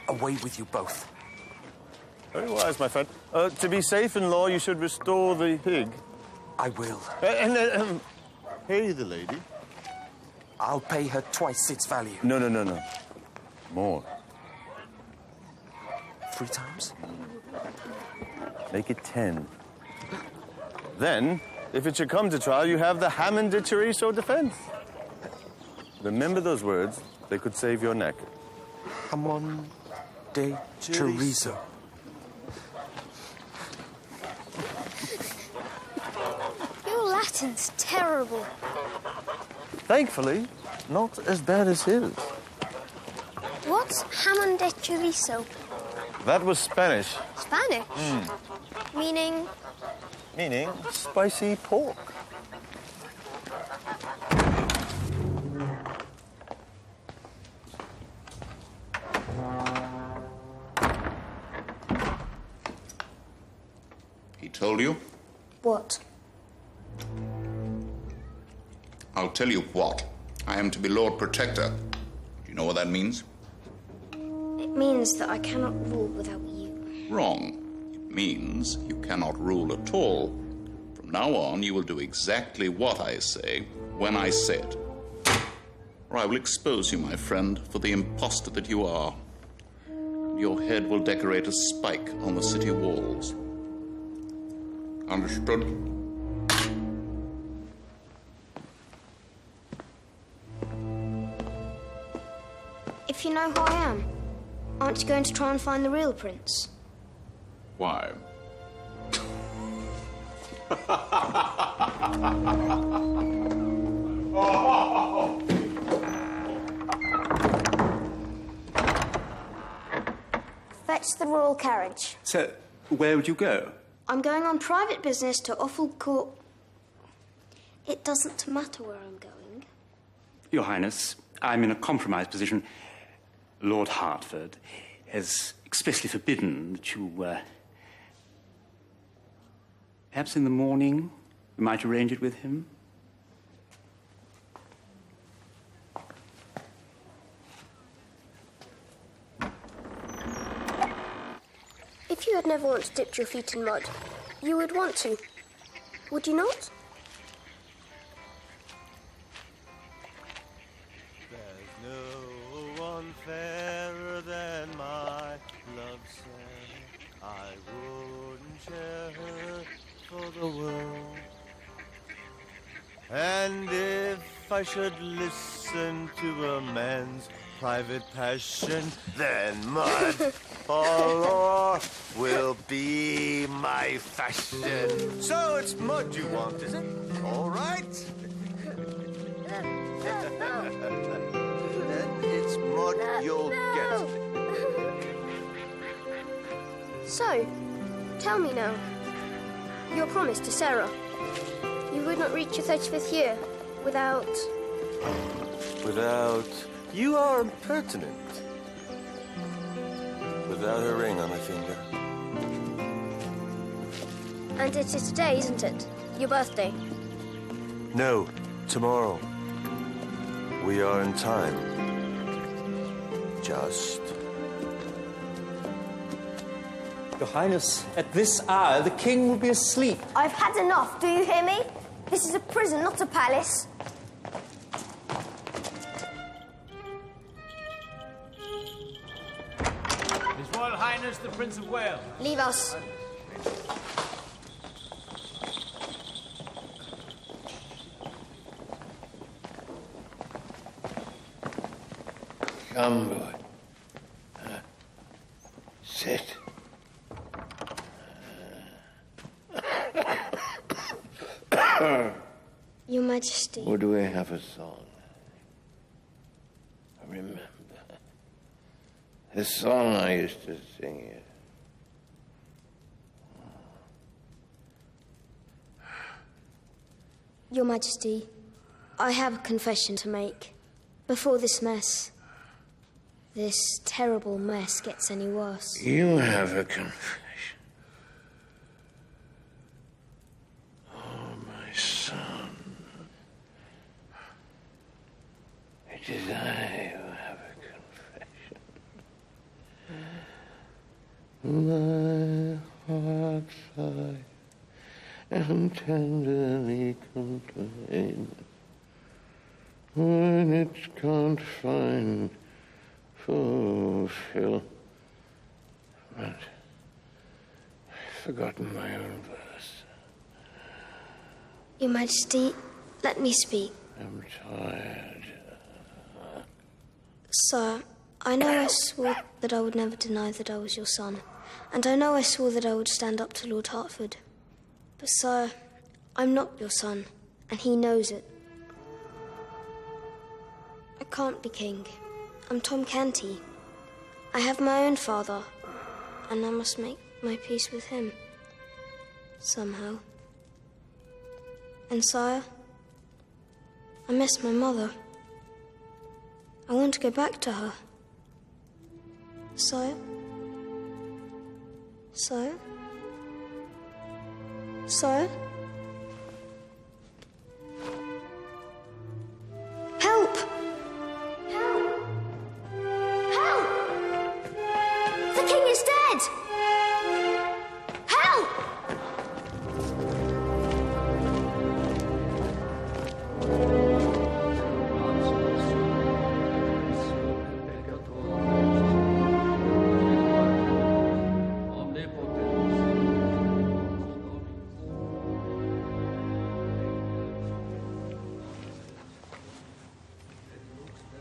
Away with you both. Very wise, my friend. To be safe in law, you should restore the pig. I will. And hey, the lady. I'll pay her twice its value. No. More. 3 times? Make it 10. Then, if it should come to trial, you have the Hammond de Chorizo defense. Remember those words. They could save your neck. Hamon de chorizo. Your Latin's terrible. Thankfully, not as bad as his. What's jamón de chorizo? That was Spanish. Spanish? Meaning? Meaning spicy pork. He told you? What? I'll tell you what. I am to be Lord Protector. Do you know what that means? It means that I cannot rule without you. Wrong. It means you cannot rule at all. From now on, you will do exactly what I say, when I say it. Or I will expose you, my friend, for the impostor that you are. Your head will decorate a spike on the city walls. Understood? If you know who I am, aren't you going to try and find the real prince? Why? Fetch the royal carriage. So, where would you go? I'm going on private business to Offal Court. It doesn't matter where I'm going. Your Highness, I'm in a compromised position. Lord Hertford has expressly forbidden that you, perhaps in the morning, we might arrange it with him. If you had never once dipped your feet in mud, you would want to, would you not? There's no one fairer than my love, Sarah. I wouldn't share her for the world. And if I should listen to a man's private passion, then mud all o'er will be my fashion. So it's mud you want, is it? All right. Then it's mud you'll get. So, tell me now, your promise to Sarah. You would not reach your 35th year without... Without... You are impertinent. Without her ring on my finger. And it is today, isn't it? Your birthday. No, tomorrow. We are in time. Just. Your Highness, at this hour, the king will be asleep. I've had enough, do you hear me? This is a prison, not a palace. His Royal Highness, the Prince of Wales. Leave us. Come, boy. Sit. Your Majesty. Would we have a song? Remember the song I used to sing you. Your Majesty, I have a confession to make. Before this terrible mess gets any worse. You have a confession. Oh, my son. It is I who have a confession. My heart sighs and tenderly complains. when it can't find fulfill. But I've forgotten my own verse. Your Majesty, let me speak. I'm tired. Sir, I know I swore that I would never deny that I was your son. And I know I swore that I would stand up to Lord Hertford. But, sir, I'm not your son, and he knows it. I can't be king. I'm Tom Canty. I have my own father, and I must make my peace with him. Somehow. And, sire, I miss my mother. I want to go back to her. Sire? Sire? Sire? Help! Help! Help! The king is dead! Help!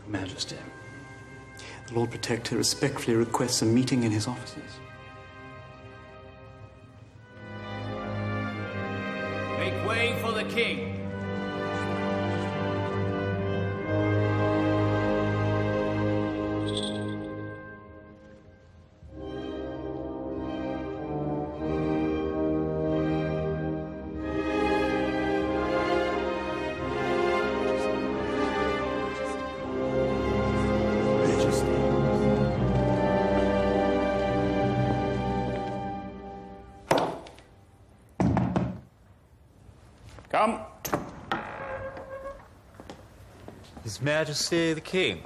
Majesty, the Lord Protector respectfully requests a meeting in his offices. Make way for the king. Come. His Majesty the King.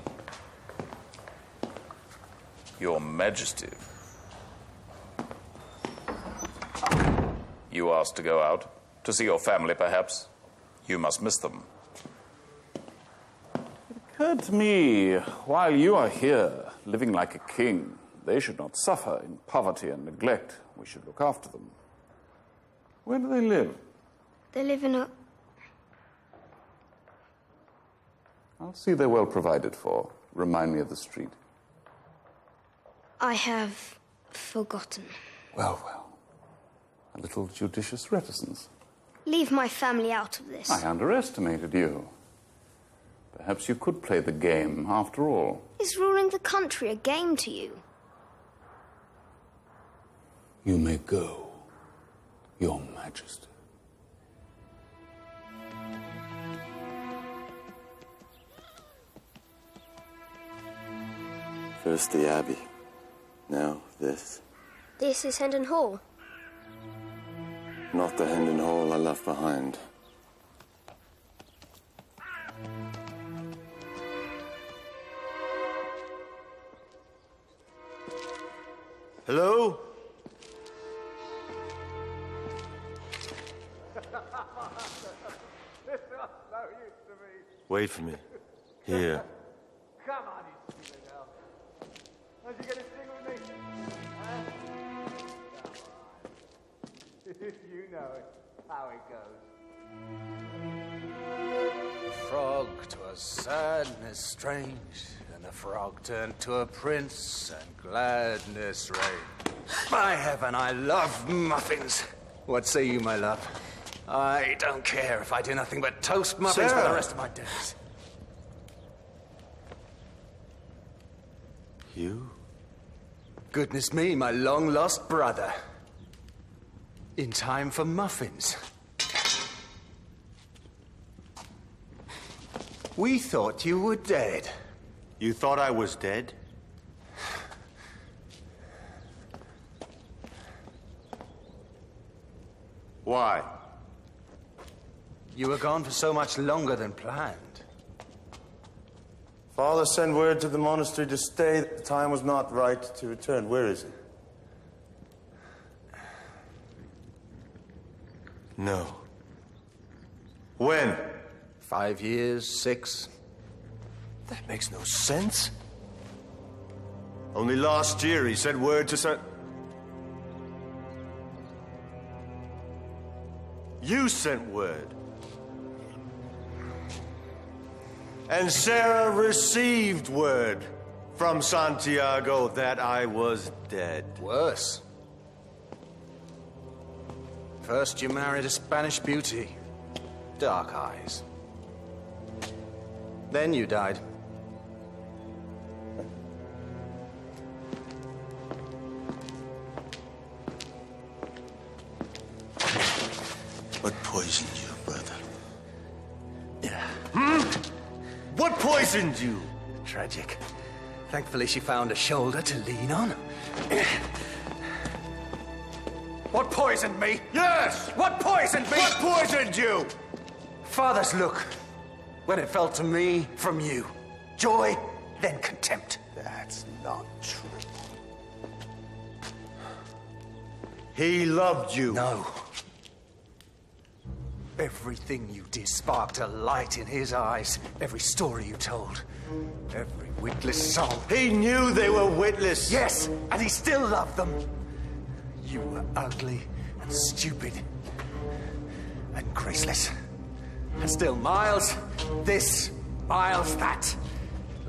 Your Majesty. You asked to go out? To see your family, perhaps? You must miss them. It occurred to me, while you are here, living like a king, they should not suffer in poverty and neglect. We should look after them. Where do they live? They live in a... I'll see they're well provided for. Remind me of the street. I have forgotten. Well, well. A little judicious reticence. Leave my family out of this. I underestimated you. Perhaps you could play the game after all. Is ruling the country a game to you? You may go, Your Majesty. First the Abbey, now this. This is Hendon Hall. Not the Hendon Hall I left behind. Hello? Wait for me. Here. Come on, you silly girl. How's you gonna sing with me? Huh? You know it, how it goes. Frog, 'twas sadness strange, and the frog turned to a prince, and gladness reigned. By heaven, I love muffins. What say you, my love? I don't care if I do nothing but toast muffins for the rest of my days. You? Goodness me, my long-lost brother. In time for muffins. We thought you were dead. You thought I was dead? Why? You were gone for so much longer than planned. Father sent word to the monastery to stay. The time was not right to return. Where is he? No. When? 5 years, 6. That makes no sense. Only last year he sent word to Sir... You sent word. And Sarah received word from Santiago that I was dead. Worse. First you married a Spanish beauty. Dark eyes. Then you died. What poisoned you, brother? What poisoned you? Tragic. Thankfully she found a shoulder to lean on. What poisoned me? Yes! What poisoned me? What poisoned you? Father's look, when it fell to me from you. Joy, then contempt. That's not true. He loved you. No. Everything you did sparked a light in his eyes. Every story you told. Every witless song. He knew they were witless. Yes, and he still loved them. You were ugly and stupid and graceless. And still Miles this, Miles that.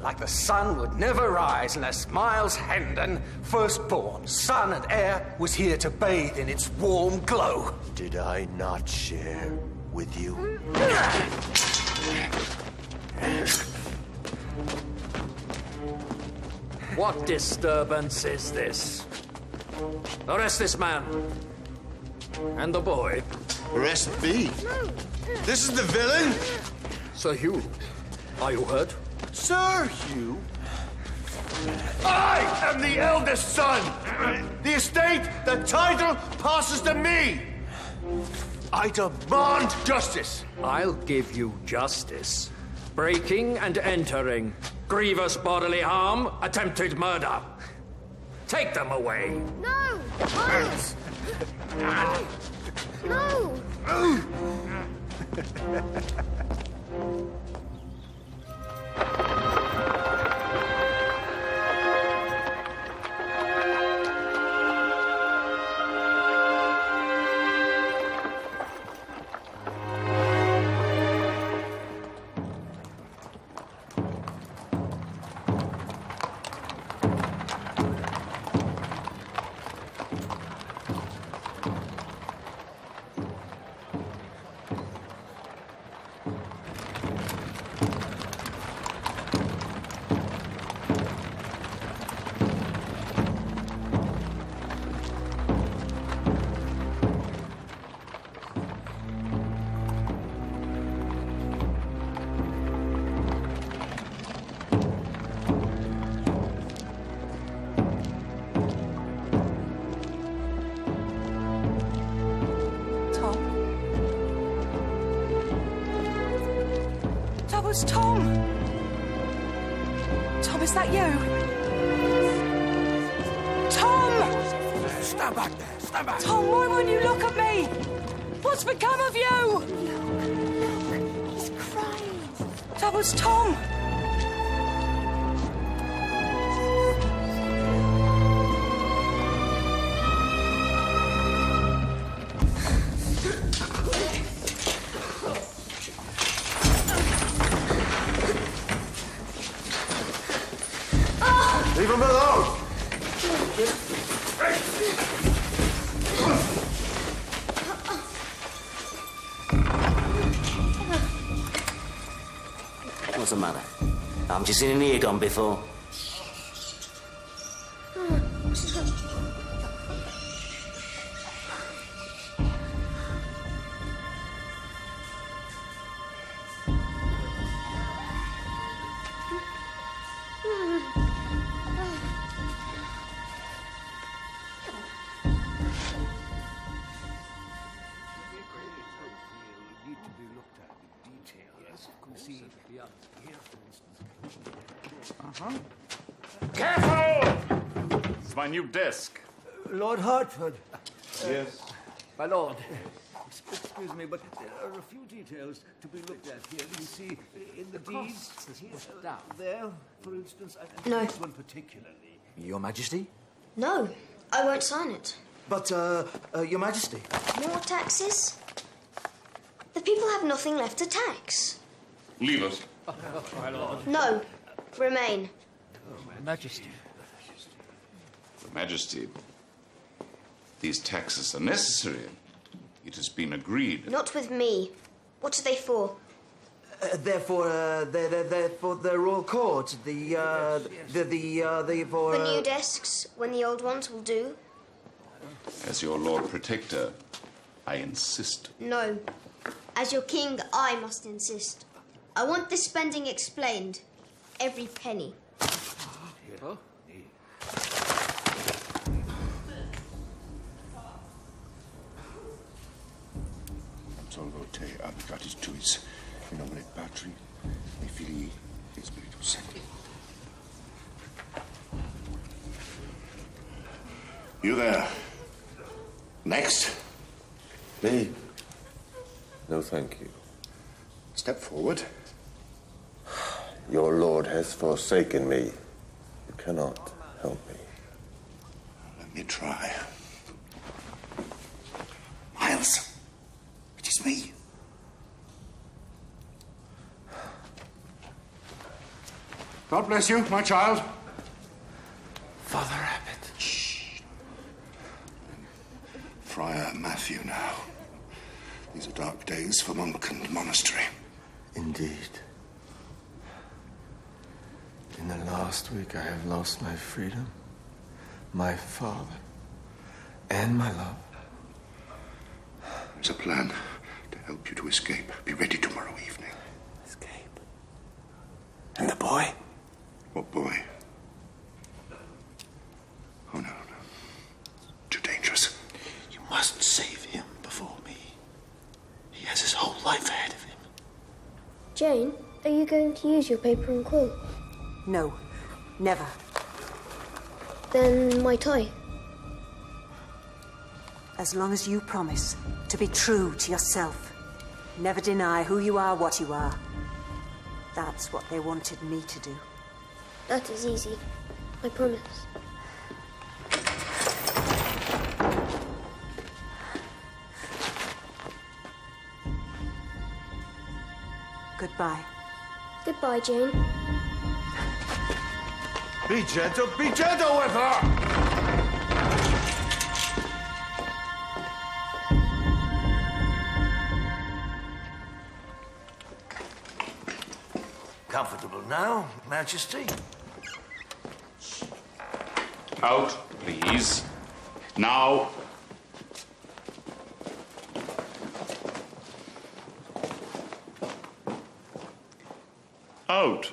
Like the sun would never rise unless Miles Hendon, firstborn, son and heir, was here to bathe in its warm glow. Did I not share with you? What disturbance is this? Arrest this man. And the boy. Arrest me? This is the villain? Sir Hugh, are you hurt? Sir Hugh? I am the eldest son! The estate, the title passes to me! I demand justice! I'll give you justice. Breaking and entering, grievous bodily harm, attempted murder. Take them away. No! Miles! No! No! That was Tom. Tom, is that you? Tom! Stand back there. Stand back. Tom, why won't you look at me? What's become of you? Look, he's crying. That was Tom. Leave him alone! What's the matter? I'm just in an ear gone before. Careful! It's my new desk. Lord Hertford. Yes. My lord, Excuse me, but there are a few details to be looked at here. You see, in the deeds, there, for instance, and No. this one particularly. Your Majesty? No, I won't sign it. But, Your Majesty. More taxes? The people have nothing left to tax. Leave us. My lord. No, remain. Majesty. Your Majesty, these taxes are necessary. It has been agreed. Not with me. What are they for? They're for the royal court. For... The new desks, when the old ones will do? As your Lord Protector, I insist. No. As your king, I must insist. I want this spending explained. Every penny. Salvote abigatis tuis, in nomine Patri, et Filii, et Spiritus Sancti. You there. Next. Me? No, thank you. Step forward. Your lord has forsaken me. You cannot help me. Let me try. Miles, it is me. God bless you, my child. Father Abbot. Shh. Friar Matthew now. These are dark days for monk and monastery. Indeed. In the last week, I have lost my freedom, my father, and my love. There's a plan to help you to escape. Be ready tomorrow evening. Escape? And the boy? What boy? Oh, no. Too dangerous. You must save him before me. He has his whole life ahead of him. Jane, are you going to use your paper and quill? No, never. Then my tie? As long as you promise to be true to yourself, never deny who you are, what you are. That's what they wanted me to do. That is easy. I promise. Goodbye. Goodbye, Jane. Be gentle with her! Comfortable now, Majesty? Out, please. Now. Out.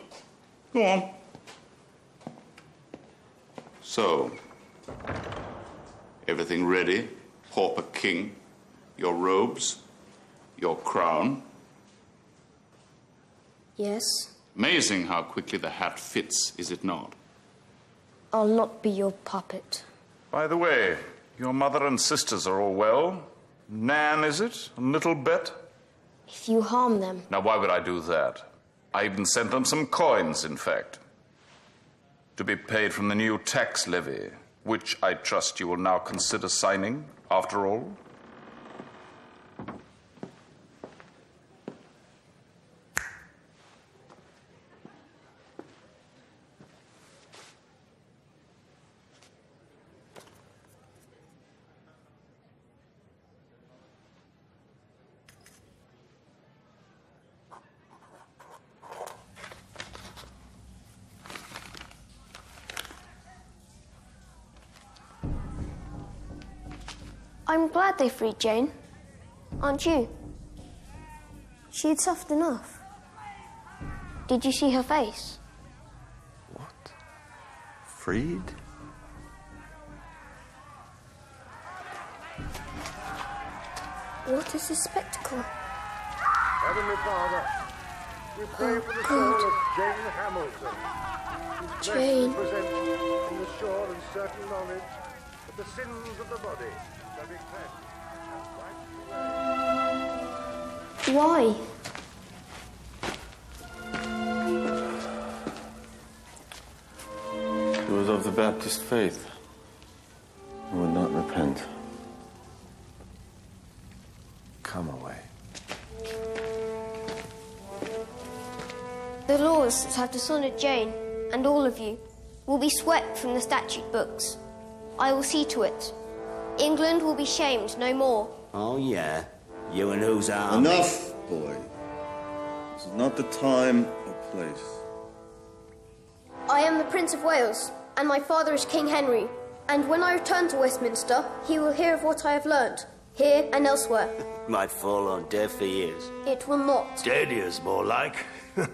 Go on. So, everything ready? Pauper King, your robes, your crown. Yes? Amazing how quickly the hat fits, is it not? I'll not be your puppet. By the way, your mother and sisters are all well? Nan, is it? A little bit? If you harm them... Now, why would I do that? I even sent them some coins, in fact. To be paid from the new tax levy, which I trust you will now consider signing, after all. I'm glad they freed Jane. Aren't you? She had suffered enough. Did you see her face? What? Freed? What is this spectacle? Heavenly Father, we pray for the soul of Jane Hamilton, whose flesh Jane. represents in the sure and certain knowledge that the sins of the body shall be cleansed and wiped away. Why? He was of the Baptist faith and would not repent. Come away. The laws that have dishonoured Jane, and all of you, will be swept from the statute books. I will see to it. England will be shamed no more. Oh, yeah? You and whose army? Enough, boy. This is not the time or place. I am the Prince of Wales, and my father is King Henry. And when I return to Westminster, he will hear of what I have learned, here and elsewhere. Might fall on deaf ears. It will not. Dead ears, more like.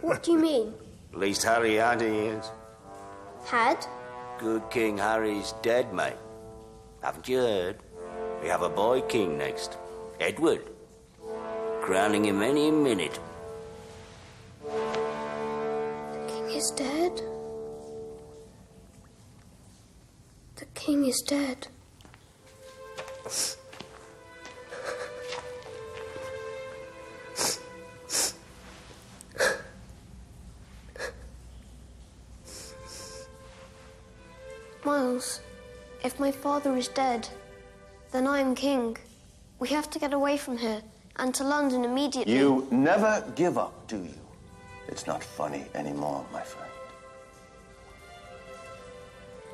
What do you mean? At least Harry had ears. Had? Good King Harry's dead, mate. Haven't you heard? We have a boy king next. Edward. Crowning him any minute. The king is dead. The king is dead. Miles, if my father is dead, then I am king. We have to get away from here and to London immediately. You never give up, do you? It's not funny anymore, my friend.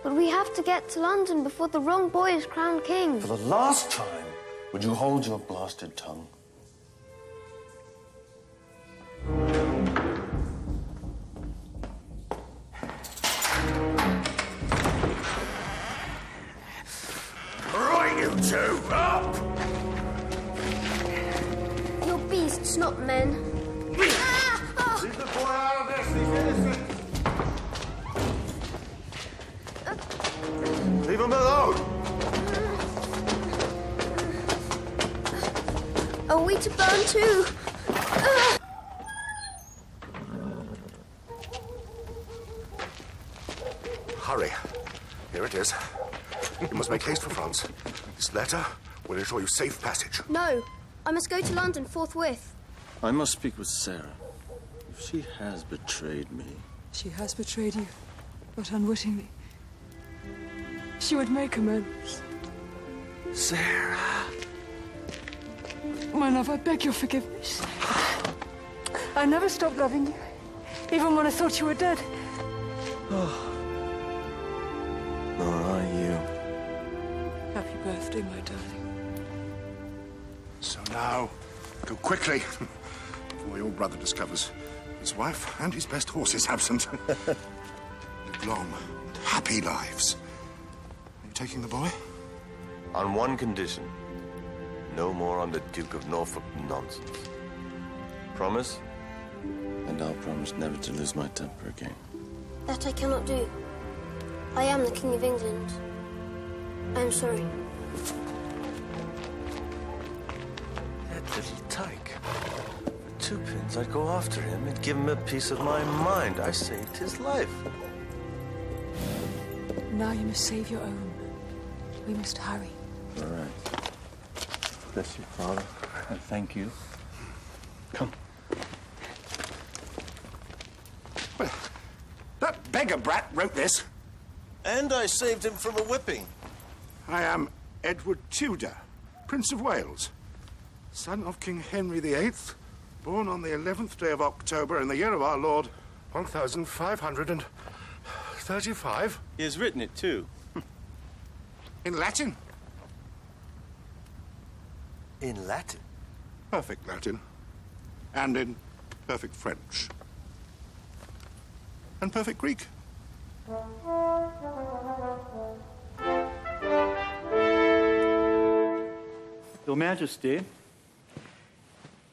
But we have to get to London before the wrong boy is crowned king. For the last time, would you hold your blasted tongue? Right, you two, up! You're beasts, not men. Leave the boy out of this. He's innocent. Leave him alone! Are we to burn too? Hurry. Here it is. You must make haste for France. This letter will ensure you safe passage. No, I must go to London forthwith. I must speak with Sarah. If she has betrayed me. She has betrayed you, but unwittingly. She would make amends. Sarah. My love, I beg your forgiveness. I never stopped loving you, even when I thought you were dead. Oh. Nor are you. Happy birthday, my darling. So now, go quickly, before your brother discovers his wife and his best horse is absent. Live long, happy lives. Are you taking the boy? On one condition. No more on the Duke of Norfolk nonsense. Promise? And I'll promise never to lose my temper again. That I cannot do. I am the King of England. I am sorry. That little tyke. For 2 pins, I'd go after him and give him a piece of my mind. I saved his life. Now you must save your own. We must hurry. All right. Bless you, Father, and thank you. Come. Well, that beggar brat wrote this. And I saved him from a whipping. I am Edward Tudor, Prince of Wales, son of King Henry VIII, born on the 11th day of October in the year of our Lord, 1535. He has written it, too. In Latin. In Latin? Perfect Latin. And in perfect French. And perfect Greek. Your Majesty,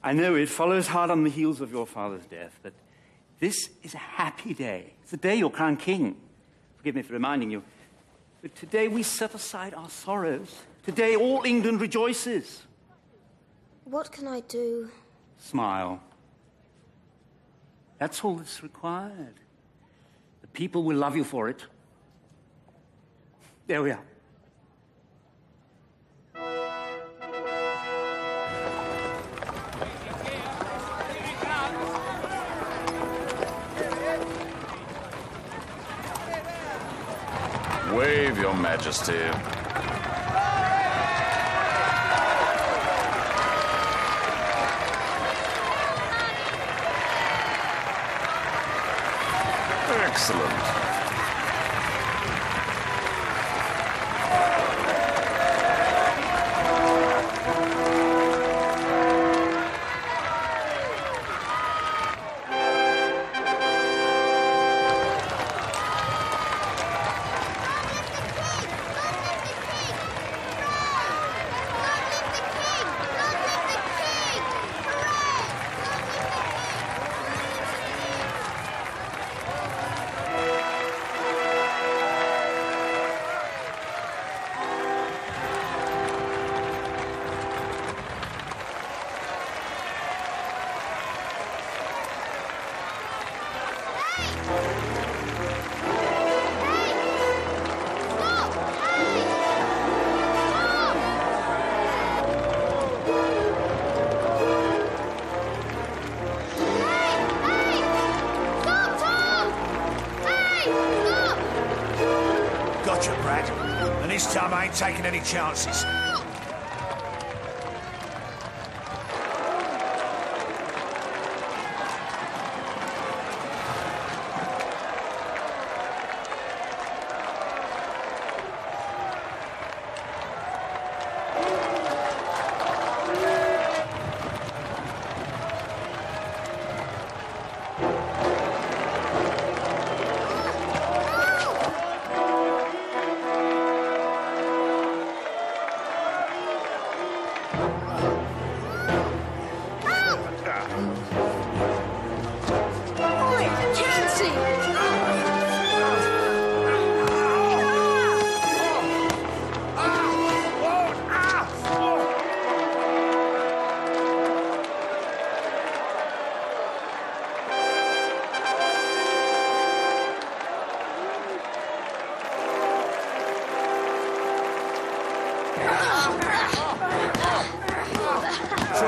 I know it follows hard on the heels of your father's death, but this is a happy day. It's the day you're crowned king. Forgive me for reminding you. But today we set aside our sorrows. Today all England rejoices. What can I do? Smile. That's all that's required. The people will love you for it. There we are. Majesty. Excellent. Gotcha, Brad. And this time I ain't taking any chances.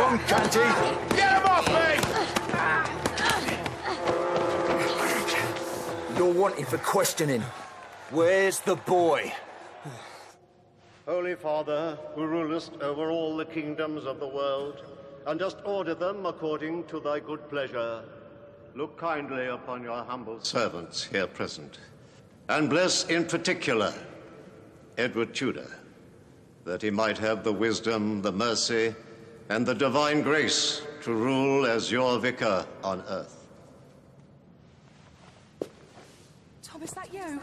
Come, Canty! Get him off me! You're wanted for questioning. Where's the boy? Holy Father, who rulest over all the kingdoms of the world, and dost order them according to thy good pleasure, look kindly upon your humble servants here present, and bless in particular Edward Tudor, that he might have the wisdom, the mercy, and the divine grace to rule as your vicar on earth. Tom, is that you?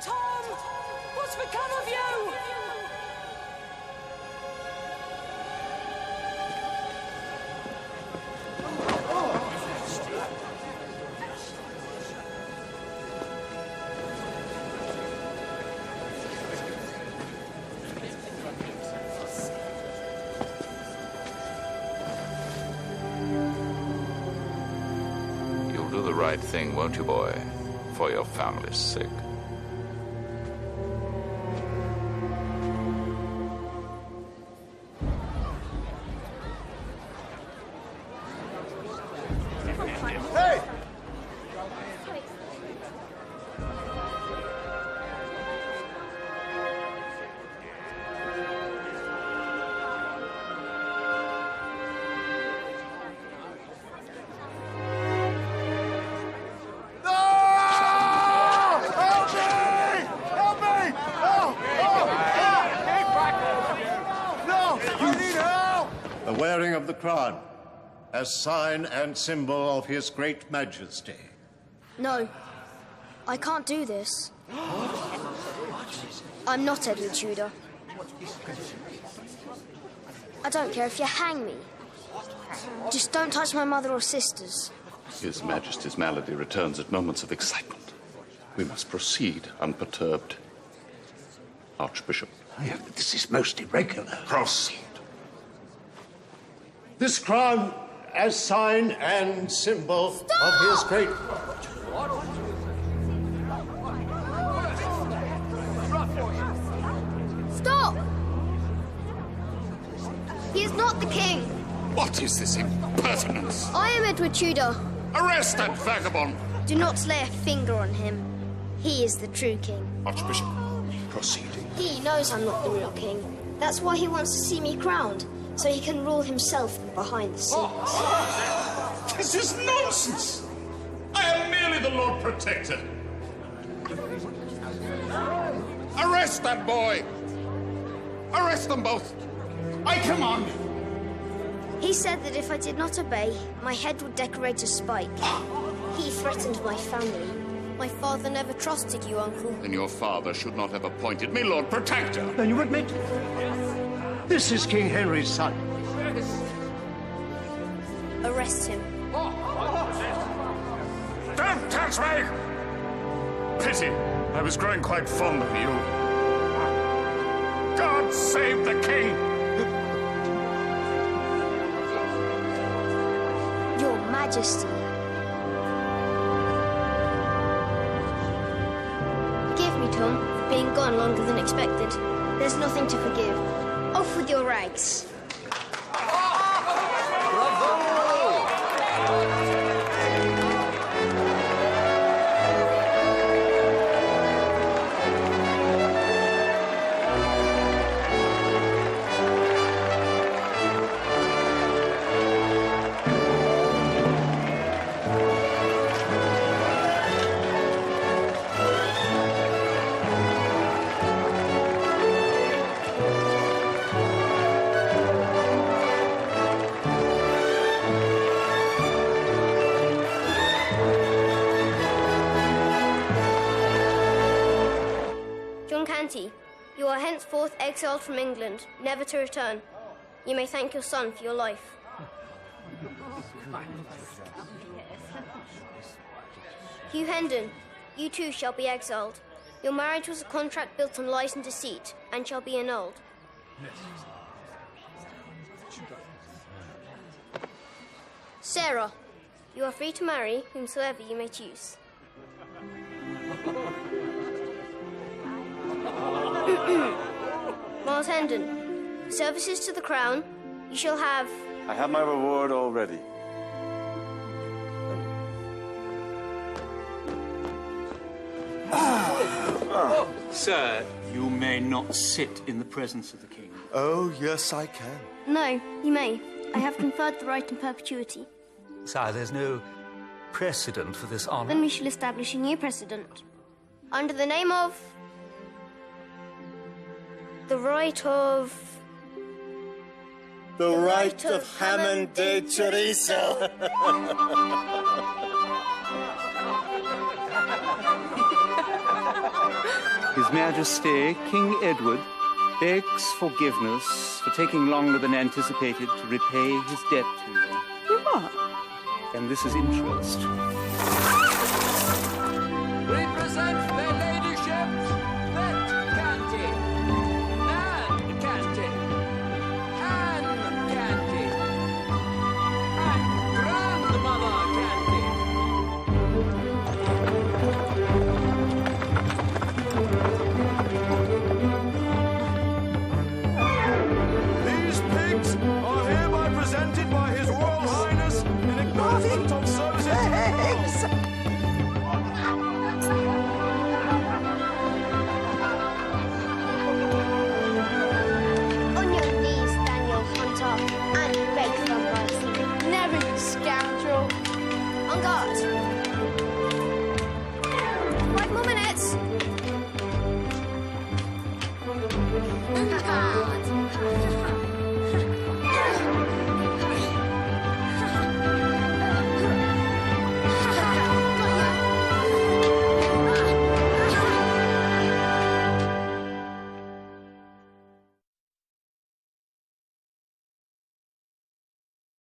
Tom! What's become of you? You'll do the right thing, won't you, boy? For your family's sake. Hey! The wearing of the crown as sign and symbol of his great majesty. No, I can't do this. I'm not Edward Tudor. I don't care if you hang me. Just don't touch my mother or sisters. His Majesty's malady returns at moments of excitement. We must proceed unperturbed. Archbishop. This is most irregular. Proceed. This crown as sign and symbol of his great... Stop! He is not the king. What is this impertinence? I am Edward Tudor. Arrest that vagabond! Do not lay a finger on him. He is the true king. Archbishop, proceeding. He knows I'm not the real king. That's why he wants to see me crowned, so he can rule himself behind the scenes. This is nonsense! I am merely the Lord Protector. Arrest that boy! Arrest them both! I command! He said that if I did not obey, my head would decorate a spike. He threatened my family. My father never trusted you, Uncle. Then your father should not have appointed me Lord Protector. Then you admit this is King Henry's son. Arrest him. Don't touch me! Pity. I was growing quite fond of you. God save the king! Your Majesty. Forgive me, Tom, for being gone longer than expected. There's nothing to forgive. Off with your rags. You are henceforth exiled from England, never to return. You may thank your son for your life. Hugh Hendon, you too shall be exiled. Your marriage was a contract built on lies and deceit, and shall be annulled. Sarah, you are free to marry whomsoever you may choose. Miles Hendon, services to the crown, you shall have... I have my reward already. Sir, you may not sit in the presence of the king. Oh, yes, I can. No, you may. I have conferred the right in perpetuity. Sire, there's no precedent for this honor. Then we shall establish a new precedent. Under the name of... the right of... The right of Hammond de Chorizo. His Majesty, King Edward, begs forgiveness for taking longer than anticipated to repay his debt to you. You are? And this is interest. Represent their ladyships, Let Canty, Nan Canty, Anne Canty, and Grandmother Canty. These pigs are hereby presented by His Royal Highness in acknowledgement of services. On your knees, Daniel Hunter, and beg for mercy. Never, you scoundrel. On guard. 5 more minutes.